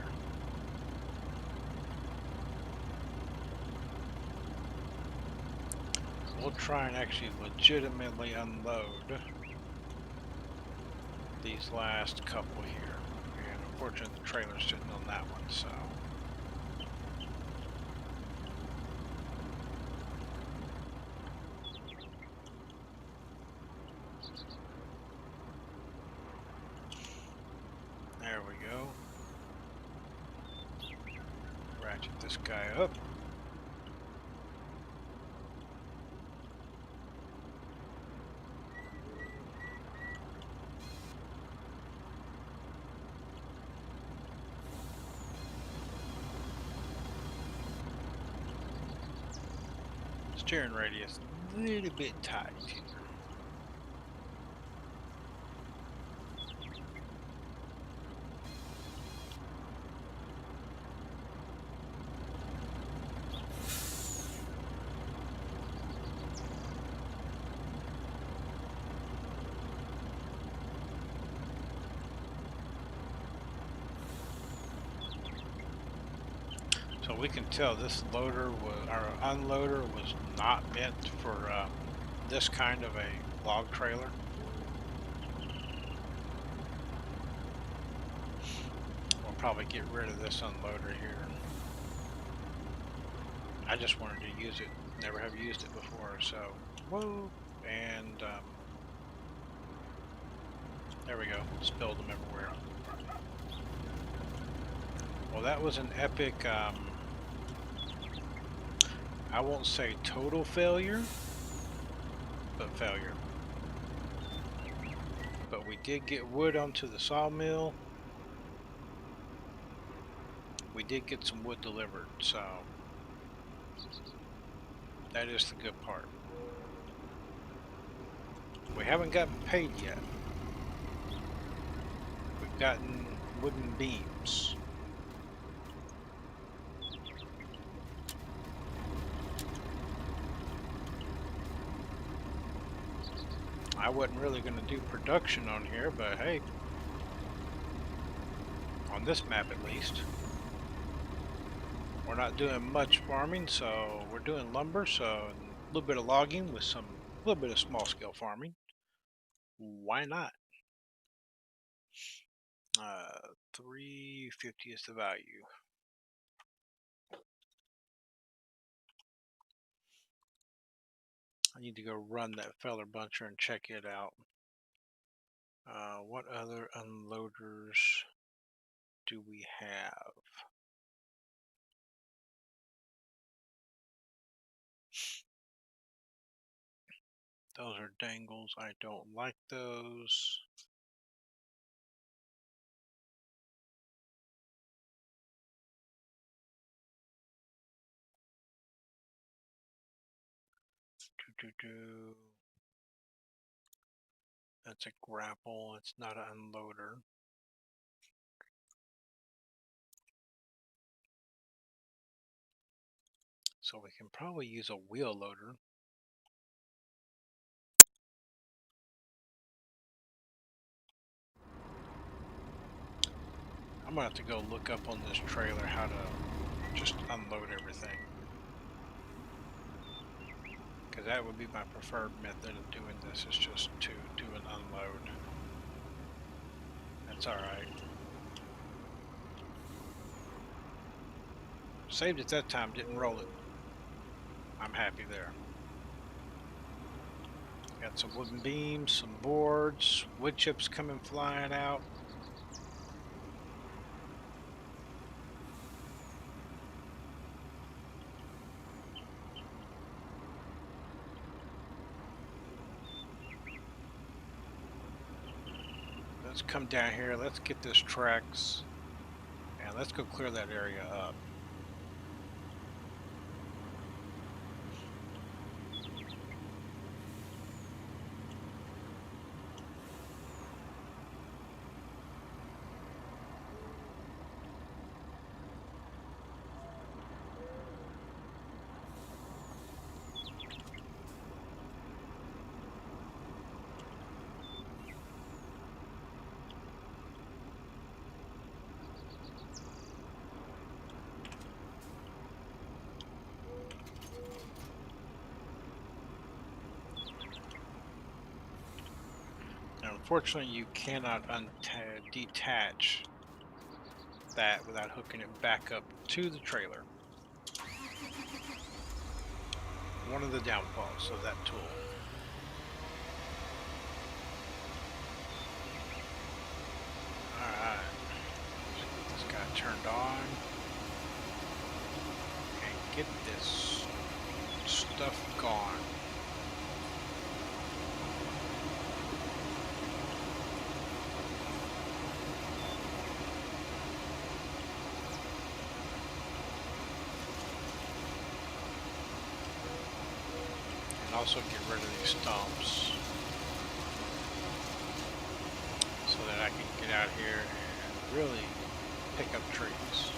A: We'll try and actually legitimately unload these last couple here. And unfortunately the trailer's sitting on that one, so. There we go. Ratchet this guy up. Steering radius a little bit tight. So we can tell this loader was, our unloader was not meant for this kind of a log trailer. We'll probably get rid of this unloader here. I just wanted to use it, never have used it before, so whoa, and there we go, spilled them everywhere. Well, that was an epic, I won't say total failure, but failure. But we did get wood onto the sawmill. We did get some wood delivered, so that is the good part. We haven't gotten paid yet. We've gotten wooden beams. I wasn't really going to do production on here, but hey, on this map at least. We're not doing much farming, so we're doing lumber, so a little bit of logging with some little bit of small scale farming. Why not? 350 is the value. I need to go run that feller buncher and check it out. What other unloaders do we have? Those are dangles. I don't like those. That's a grapple. It's not an unloader. So we can probably use a wheel loader. I'm gonna have to go look up on this trailer how to just unload everything, because that would be my preferred method of doing this, is just to do an unload. That's alright. Saved it that time, didn't roll it. I'm happy there. Got some wooden beams, some boards, wood chips coming flying out. Let's come down here, let's get this Trex, and let's go clear that area up. Unfortunately, you cannot detach that without hooking it back up to the trailer. One of the downfalls of that tool. Alright, get this guy turned on and get this stuff gone. Also get rid of these stumps so that I can get out here and really pick up trees.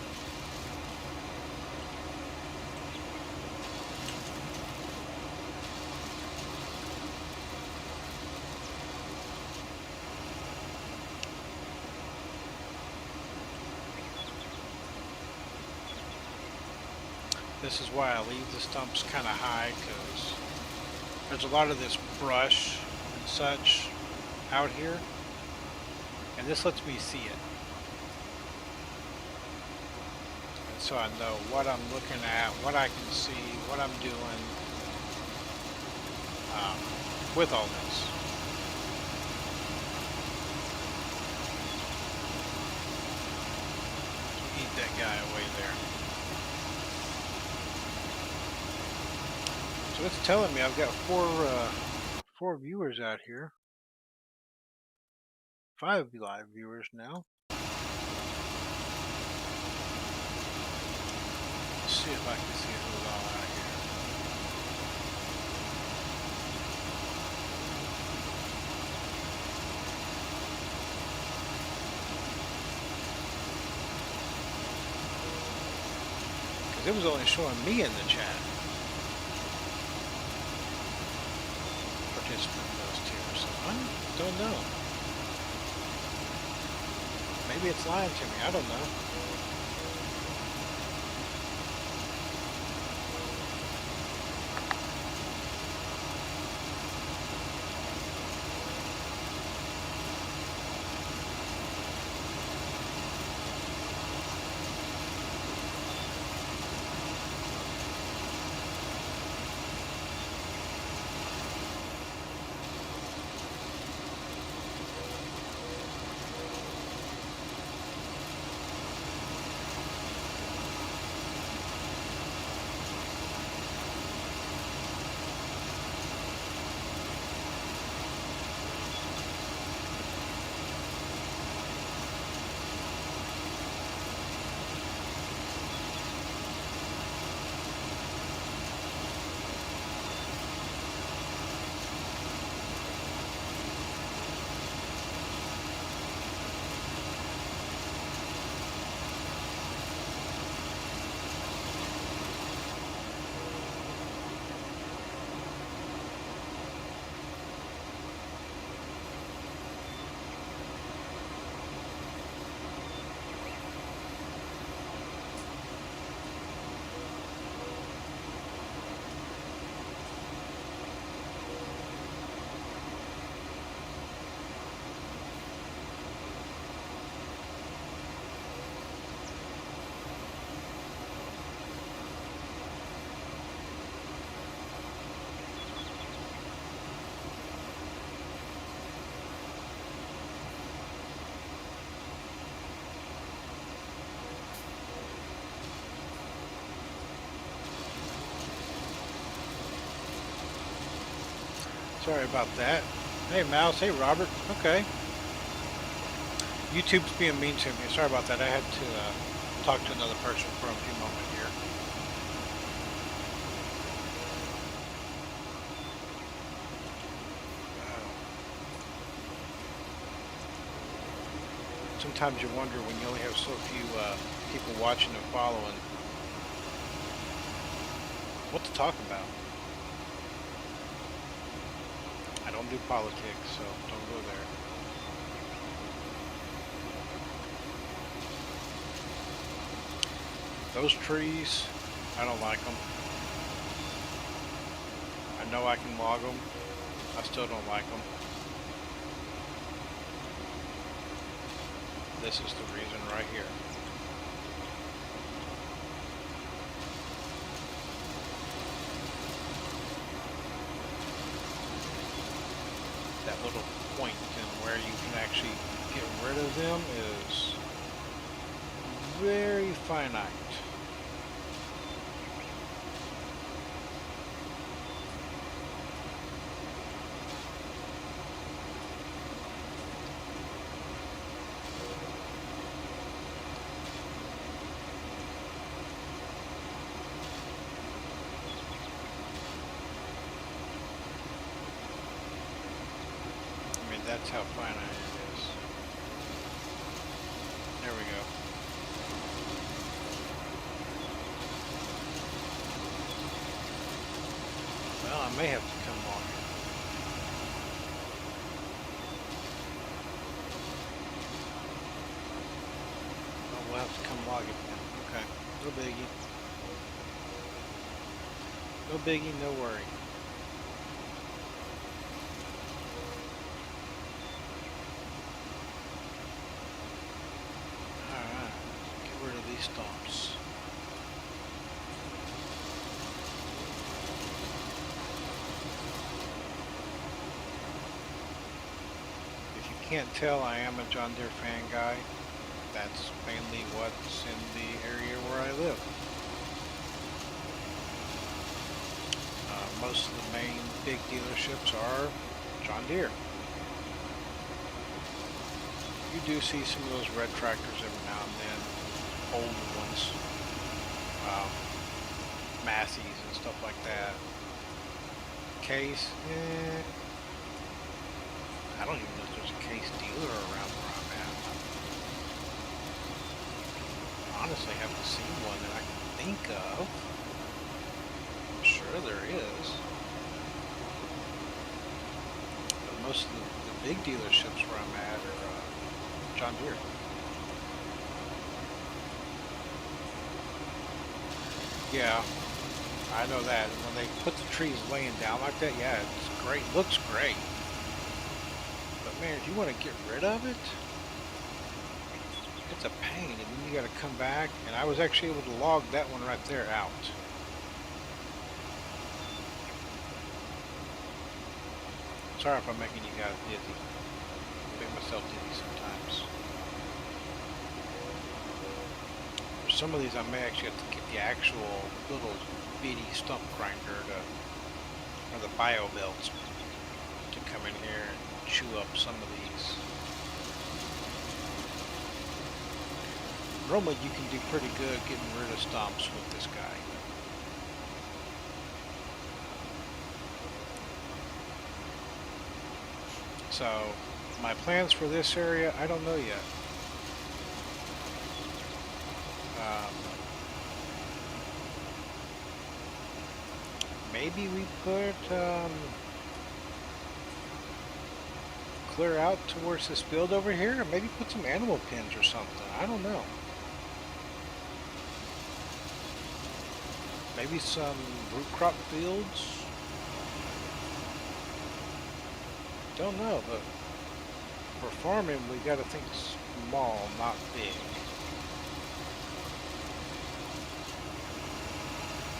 A: This is why I leave the stumps kind of high, because there's a lot of this brush and such out here, and this lets me see it. And so I know what I'm looking at, what I can see, what I'm doing with all this. Eat that guy away there. So it's telling me I've got four viewers out here. 5 live viewers now. Let's see if I can see who's all out here. Because it was only showing me in the chat. Participant list here, so I don't know. Maybe it's lying to me, I don't know. Sorry about that. Hey, Mouse. Hey, Robert. Okay. YouTube's being mean to me. Sorry about that. I had to talk to another person for a few moments here. Sometimes you wonder when you only have so few people watching and following what to talk about. I don't do politics, so don't go there. Those trees, I don't like them. I know I can log them. I still don't like them. This is the reason right here. That little point in where you can actually get rid of them is very finite. That's how finite it is. There we go. Well, I may have to come on. Oh, we'll have to come log it then. Okay. No biggie. No biggie, no worry. Stumps. If you can't tell, I am a John Deere fan guy. That's mainly what's in the area where I live. Most of the main big dealerships are John Deere. You do see some of those red tractors every now and then. Older ones, Massey's and stuff like that. Case, I don't even know if there's a Case dealer around where I'm at. Honestly, I haven't seen one that I can think of. I'm sure there is. But most of the big dealerships where I'm at are John Deere. Yeah, I know that. And when they put the trees laying down like that, yeah, it's great. Looks great. But man, if you want to get rid of it, it's a pain. And then you got to come back. And I was actually able to log that one right there out. Sorry if I'm making you guys dizzy. I make myself dizzy sometimes. Some of these I may actually have to get the actual little bitty stump grinder or the bio belts to come in here and chew up some of these. Normally you can do pretty good getting rid of stumps with this guy. So my plans for this area, I don't know yet. Maybe we put clear out towards this field over here, or maybe put some animal pens or something. I don't know. Maybe some root crop fields. Don't know, but for farming we got to think small, not big.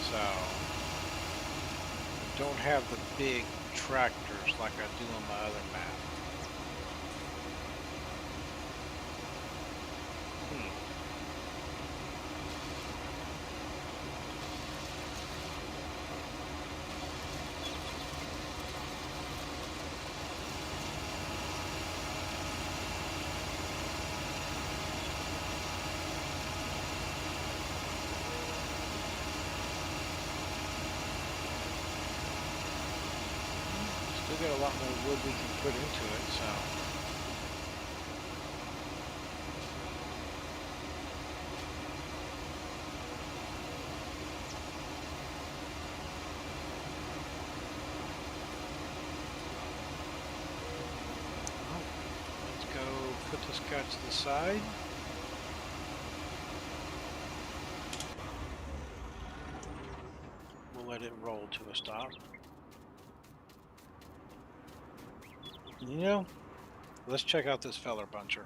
A: So don't have the big tractors like I do on my other map. we got a lot more wood we can put into it, so. Let's go put this guy to the side. We'll let it roll to a stop. You know, let's check out this feller buncher.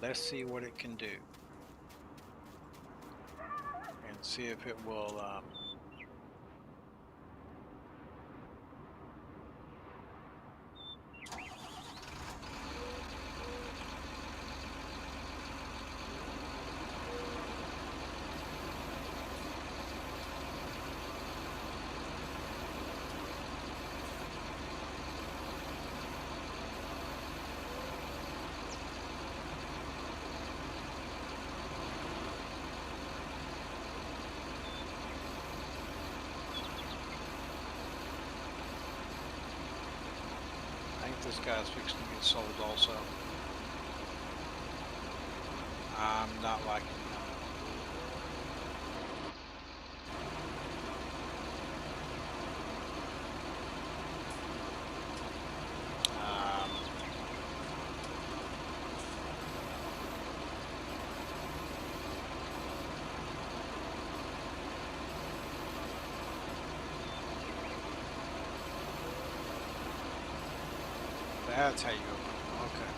A: Let's see what it can do. And see if it will this guy's fixing to get sold also. I'm not liking that. That's how you open them. Okay.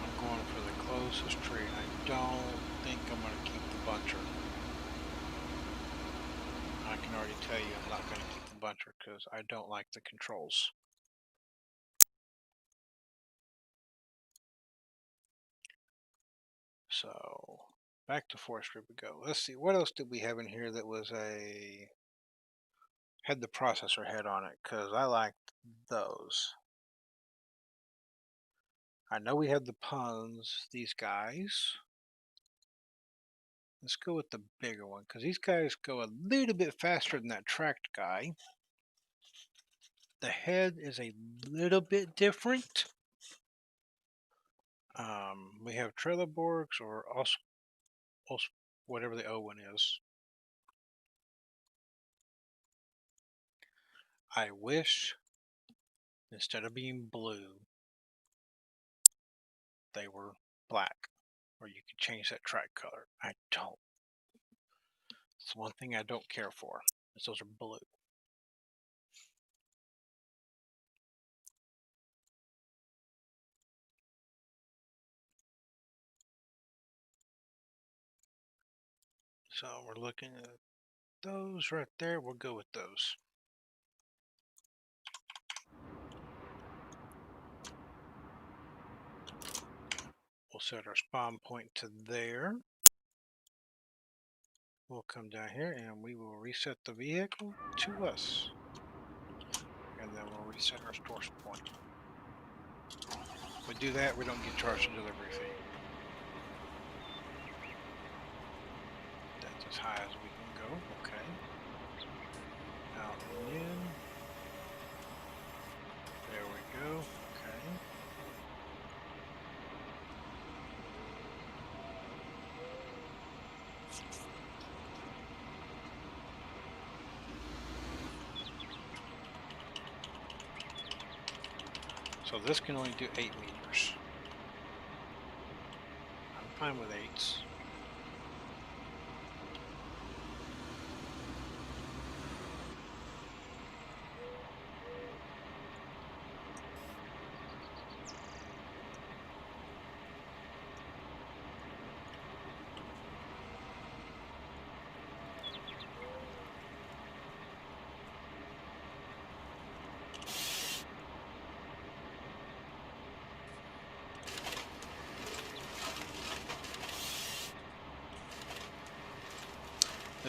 A: I'm going for the closest tree. I don't think I'm going to keep the buncher. I can already tell you I'm not going to keep the buncher because I don't like the controls. So back to forestry we go. Let's see, what else did we have in here that was had the processor head on it, because I liked those. I know we had the puns, these guys. Let's go with the bigger one, because these guys go a little bit faster than that tracked guy. The head is a little bit different. We have Trelleborgs or whatever the O one is. I wish instead of being blue, they were black, or you could change that track color. I don't. It's one thing I don't care for, is those are blue. So we're looking at those right there. We'll go with those. We'll set our spawn point to there. We'll come down here and we will reset the vehicle to us. And then we'll reset our source point. If we do that, we don't get charged a delivery fee. That's as high as we can go. Okay. Out and in. There we go. Okay. So this can only do 8 meters. I'm fine with 8s.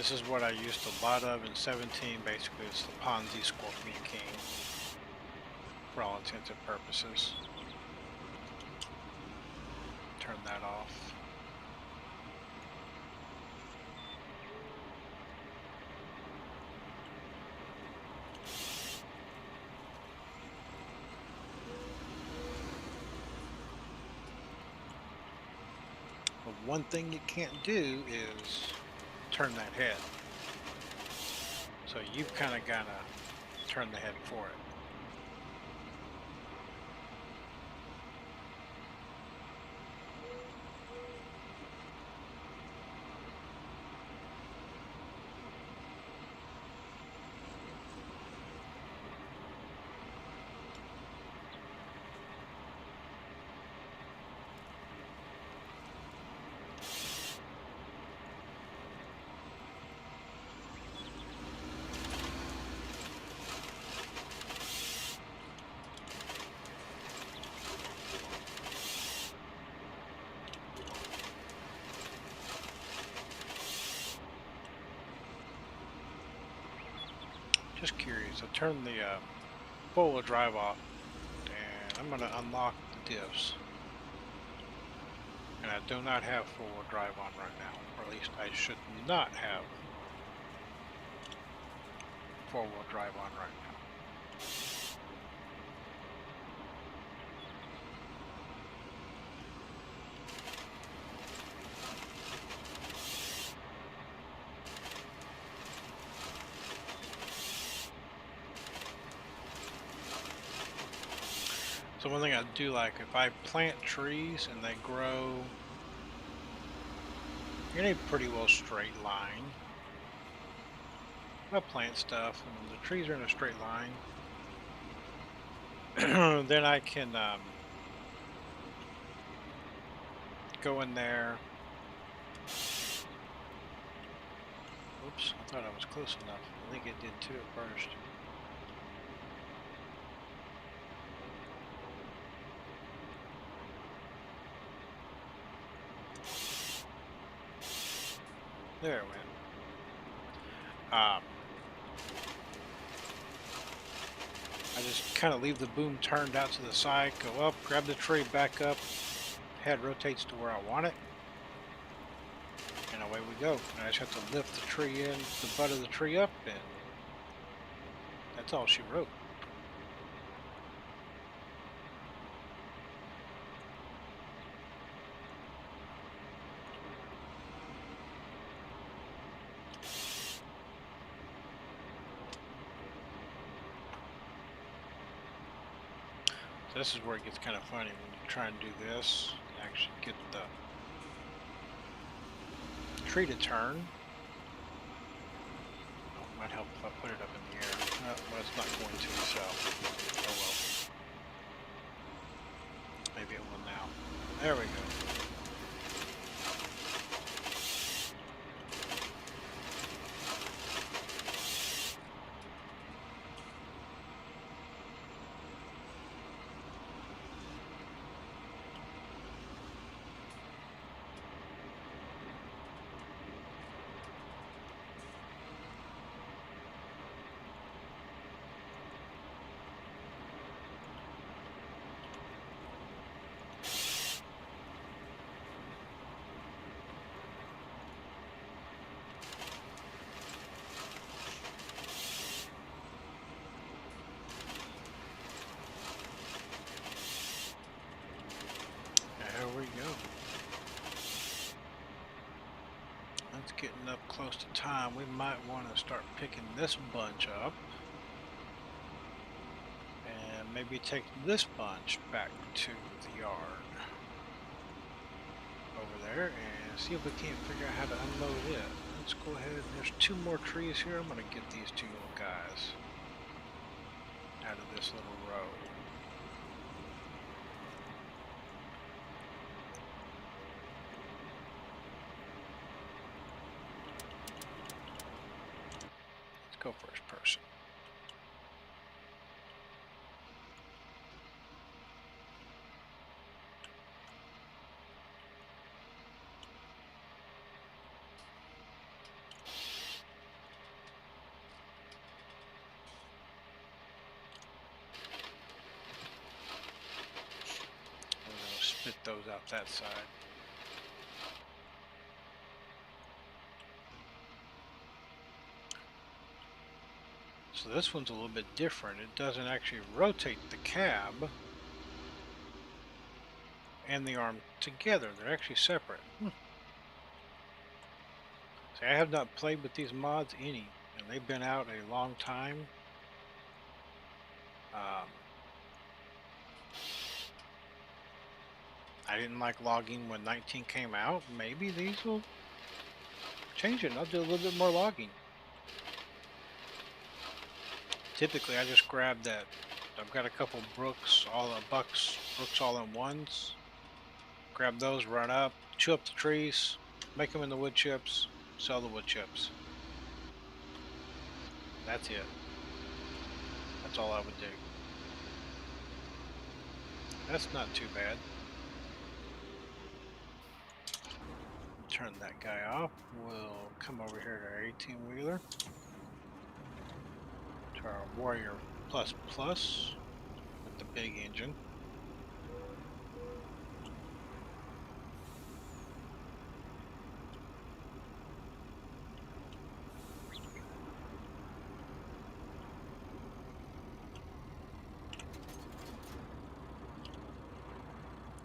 A: This is what I used a lot of in 17. Basically, it's the Ponzi Scorpion King for all intents and purposes. Turn that off. But one thing you can't do is turn that head. So you've kind of got to turn the head for it. Just curious, I turned the four-wheel drive off, and I'm going to unlock the diffs. And I do not have four-wheel drive on right now, or at least I should not have four-wheel drive on right now. So one thing I do like, if I plant trees and they grow in a pretty well straight line, I plant stuff and the trees are in a straight line, then I can go in there. Oops, I thought I was close enough. I think it did too at first. There it went. I just kind of leave the boom turned out to the side, go up, grab the tree, back up, head rotates to where I want it, and away we go. And I just have to lift the tree in, the butt of the tree up, and that's all she wrote. This is where it gets kind of funny when you try and do this, actually get the tree to turn. Oh, it might help if I put it up in the air. Well, it's not going to, so oh well. Maybe it will now. There we go. There we go. That's getting up close to time. We might want to start picking this bunch up. And maybe take this bunch back to the yard. Over there and see if we can't figure out how to unload it. Let's go ahead. There's two more trees here. I'm going to get these two little guys out of this little row. Let's go first person. those out that side. So this one's a little bit different. It doesn't actually rotate the cab and the arm together. They're actually separate. See, I have not played with these mods any, and they've been out a long time. I didn't like logging when 19 came out. Maybe these will change it and I'll do a little bit more logging. Typically I just grab that. I've got a couple Brooks all-in-ones. Grab those, run up, chew up the trees, make them into wood chips, sell the wood chips. That's it. That's all I would do. That's not too bad. Turn that guy off. We'll come over here to our 18-wheeler. To our Warrior Plus Plus with the big engine.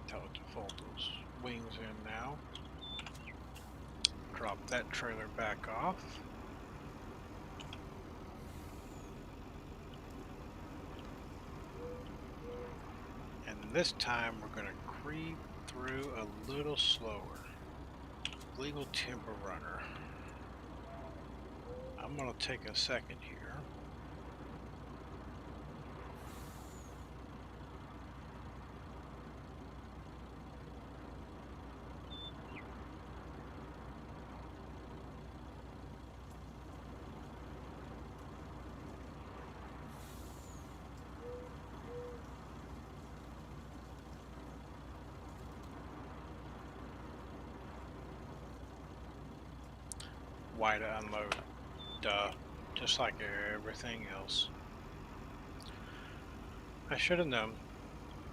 A: Tell it to fold those wings in now. Drop that trailer back off. And this time we're going to creep through a little slower. Legal timber runner. I'm going to take a second here. Why to unload? Duh. Just like everything else. I should have known.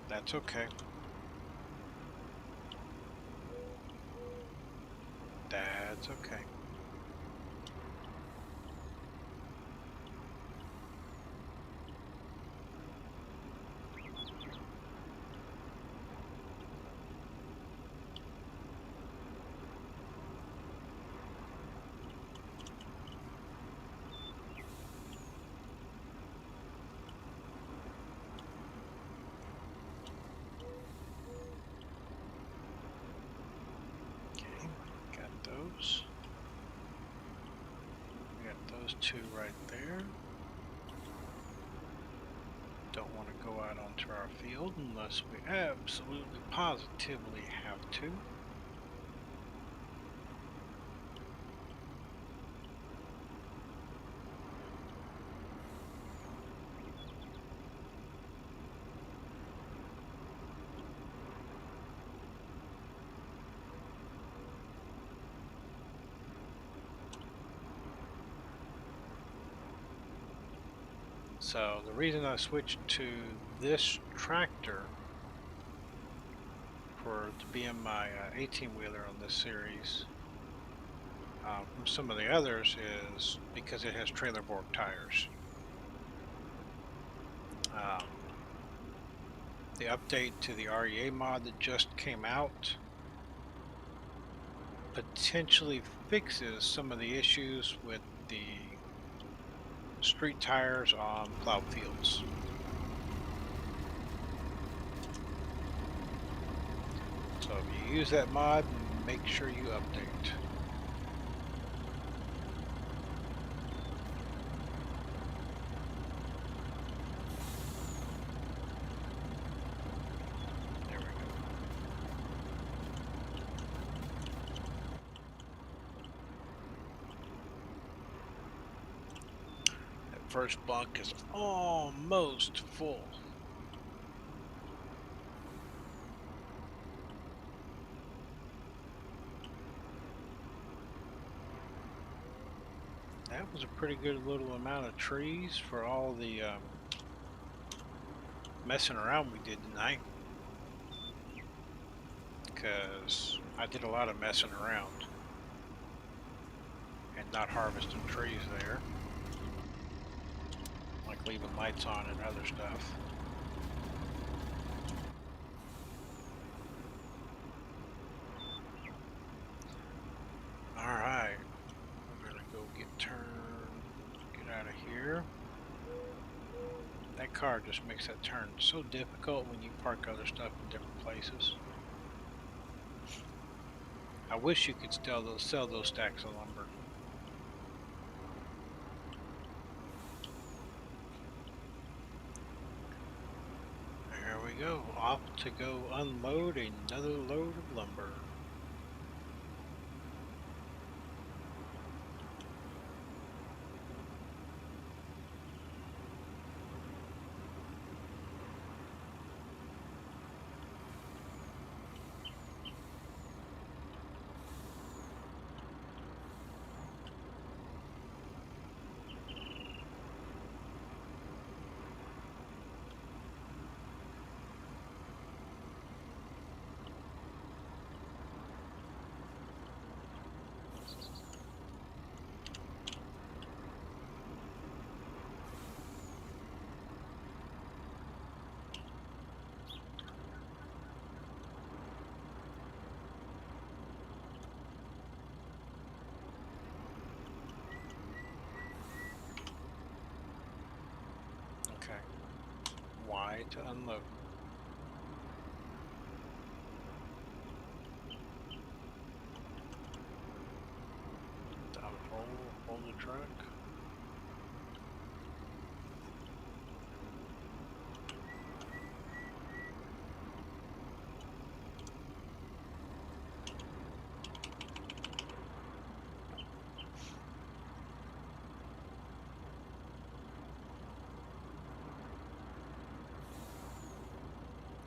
A: That's okay. That's okay. We got those two right there. Don't want to go out onto our field unless we absolutely positively have to. So the reason I switched to this tractor to be in my 18-wheeler on this series from some of the others is because it has trailer board tires. The update to the REA mod that just came out potentially fixes some of the issues with the street tires on plowed fields. So if you use that mod, make sure you update. There we go. That first bunk is almost full. That was a pretty good little amount of trees for all the messing around we did tonight. because I did a lot of messing around and not harvesting trees there, like leaving lights on and other stuff. Alright, we're gonna go get out of here. That car just makes that turn so difficult when you park other stuff in different places. I wish you could sell those stacks of lumber. There we go, off to go unload another load of lumber. Okay, Y to unload. Hold the truck.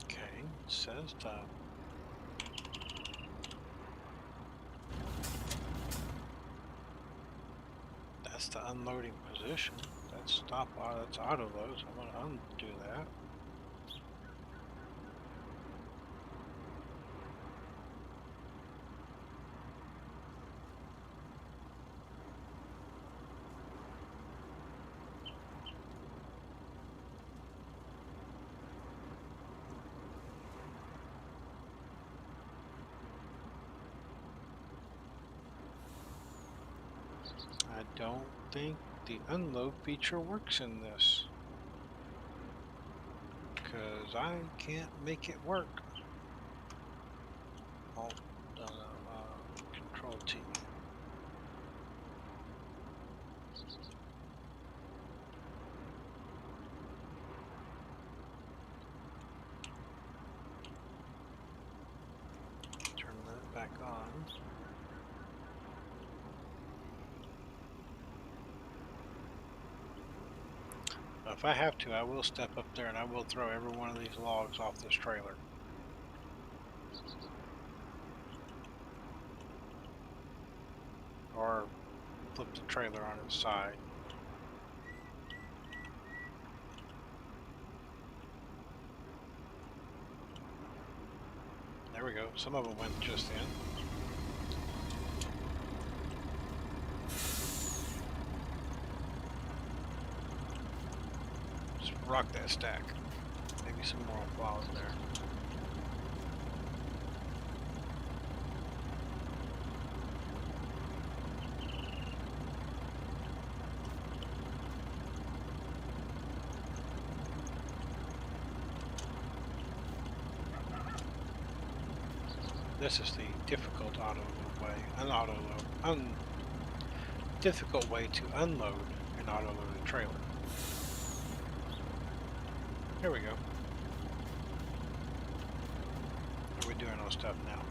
A: Okay, it says stop. That's the unloading position. That's stop. That's auto load. So I'm gonna undo that. I don't think the unload feature works in this, because I can't make it work. Alt, Control T. Turn that back on. If I have to, I will step up there and I will throw every one of these logs off this trailer. Or flip the trailer on its side. There we go. Some of them went just in. Rock that stack. Maybe some more flowers there. This is the difficult difficult way to unload an auto-loaded trailer. Here we go. How are we doing on stuff now?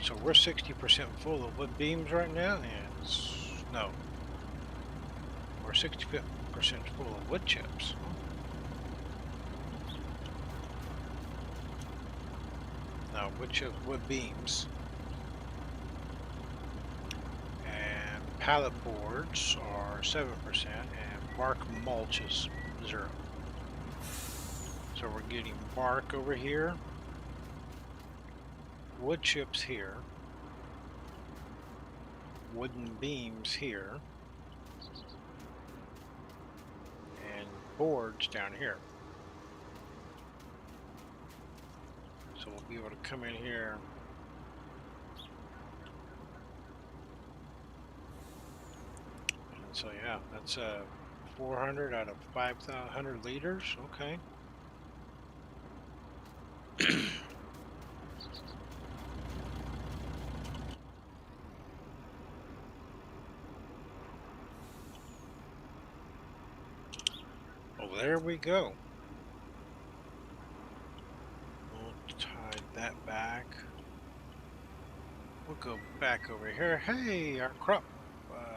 A: So we're 60% full of wood beams right now, and no, we're 60% full of wood chips. No, wood beams. And pallet boards are 7%, and bark mulch is 0. So we're getting bark over here, wood chips here, wooden beams here, and boards down here. So we'll be able to come in here. And so yeah, that's 400 out of 500 liters. Okay. Well, there we go. We'll tie that back. We'll go back over here. Hey, our crop.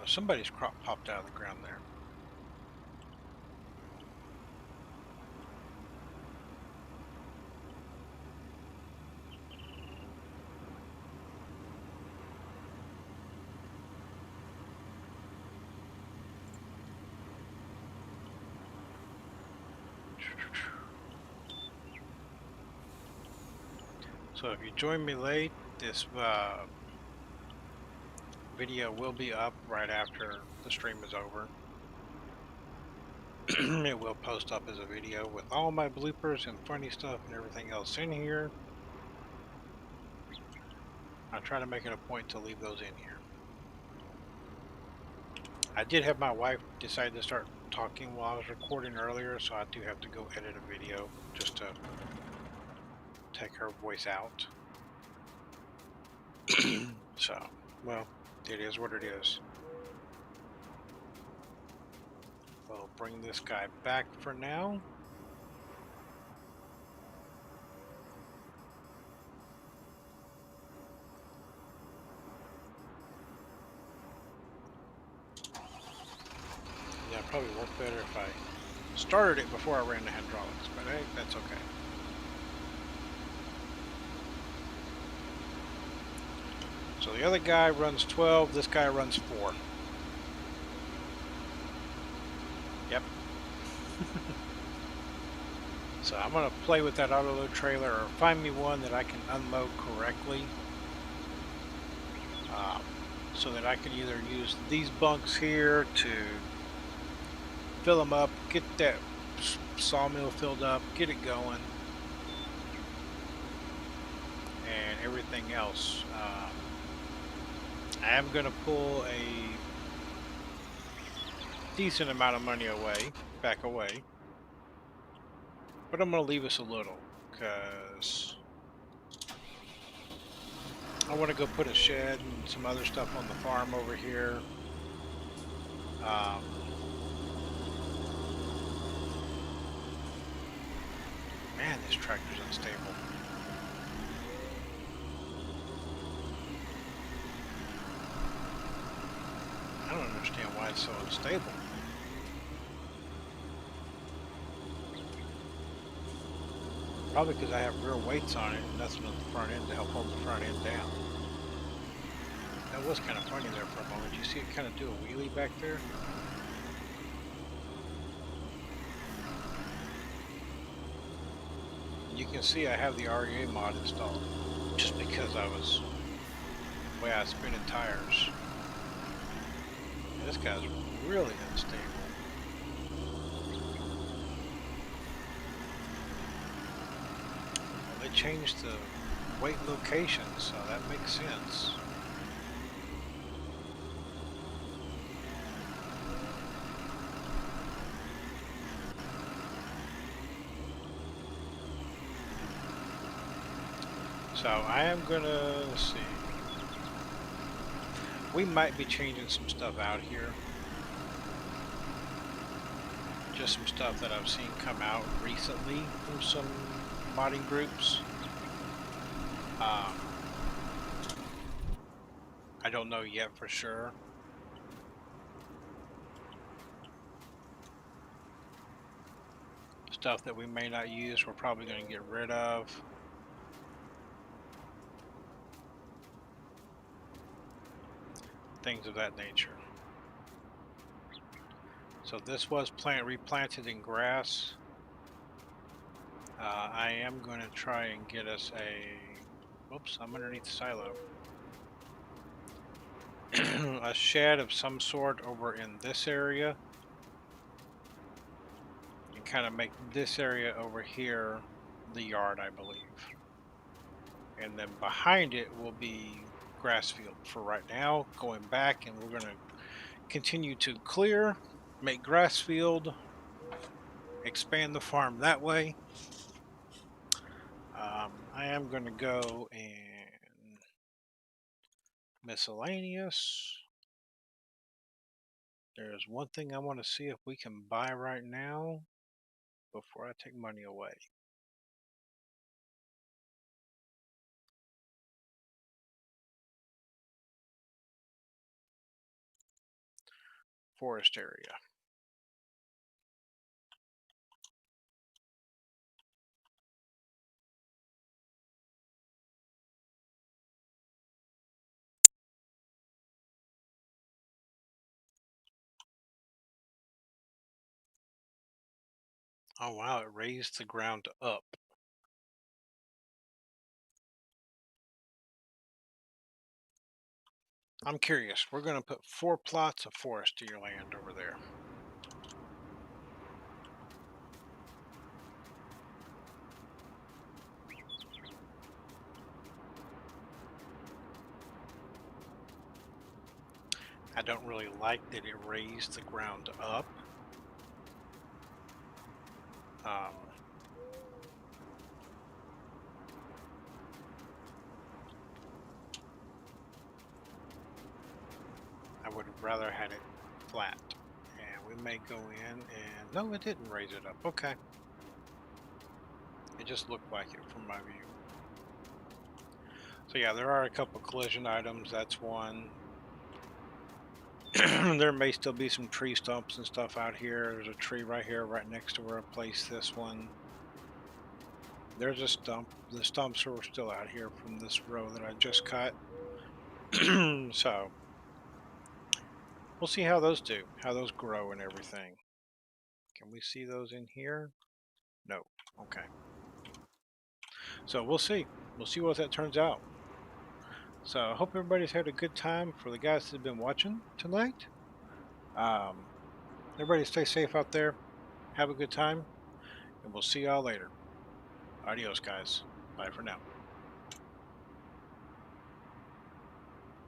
A: Somebody's crop popped out of the ground there. So if you join me late, this video will be up right after the stream is over. It will post up as a video with all my bloopers and funny stuff and everything else in here. I try to make it a point to leave those in here. I did have my wife decide to start talking while I was recording earlier, so I do have to go edit a video just to take her voice out. So, well, it is what it is. We'll bring this guy back for now. Yeah, it'd probably work better if I started it before I ran the hydraulics, but hey, that's okay. So the other guy runs 12, this guy runs 4. Yep. So I'm going to play with that auto load trailer, or find me one that I can unload correctly. So that I can either use these bunks here to fill them up, get that sawmill filled up, get it going, and everything else. I am going to pull a decent amount of money back away, but I'm going to leave us a little because I want to go put a shed and some other stuff on the farm over here. Man, this tractor's unstable. I don't understand why it's so unstable. Probably because I have rear weights on it and nothing on the front end to help hold the front end down. That was kind of funny there for a moment. You see it kind of do a wheelie back there? You can see I have the REA mod installed just because I was the way I was spinning tires. This guy's really unstable. Well, they changed the weight location, so that makes sense. So I am gonna, let's see. We might be changing some stuff out here. Just some stuff that I've seen come out recently from some modding groups. I don't know yet for sure. Stuff that we may not use, we're probably going to get rid of. Things of that nature. So this was replanted in grass. I am going to try and get us a Oops, I'm underneath the silo. A shed of some sort over in this area, and kind of make this area over here the yard, I believe. And then behind it will be grass field for right now. Going back, and we're going to continue to clear, make grass field, expand the farm that way. I am going to go and miscellaneous. There's one thing I want to see if we can buy right now before I take money away. Forest area. Oh wow, it raised the ground up. I'm curious. We're going to put 4 plots of forest to your land over there. I don't really like that it raised the ground up. Um, I would have rather had it flat. And we may go in and... No, it didn't raise it up. Okay. It just looked like it from my view. So yeah, there are a couple collision items. That's one. There may still be some tree stumps and stuff out here. There's a tree right here, right next to where I placed this one. There's a stump. The stumps are still out here from this row that I just cut. So we'll see how those do, how those grow and everything. Can we see those in here? No. Okay. So we'll see. We'll see what that turns out. So I hope everybody's had a good time. For the guys that have been watching tonight, everybody stay safe out there. Have a good time, and we'll see y'all later. Adios, guys. Bye for now.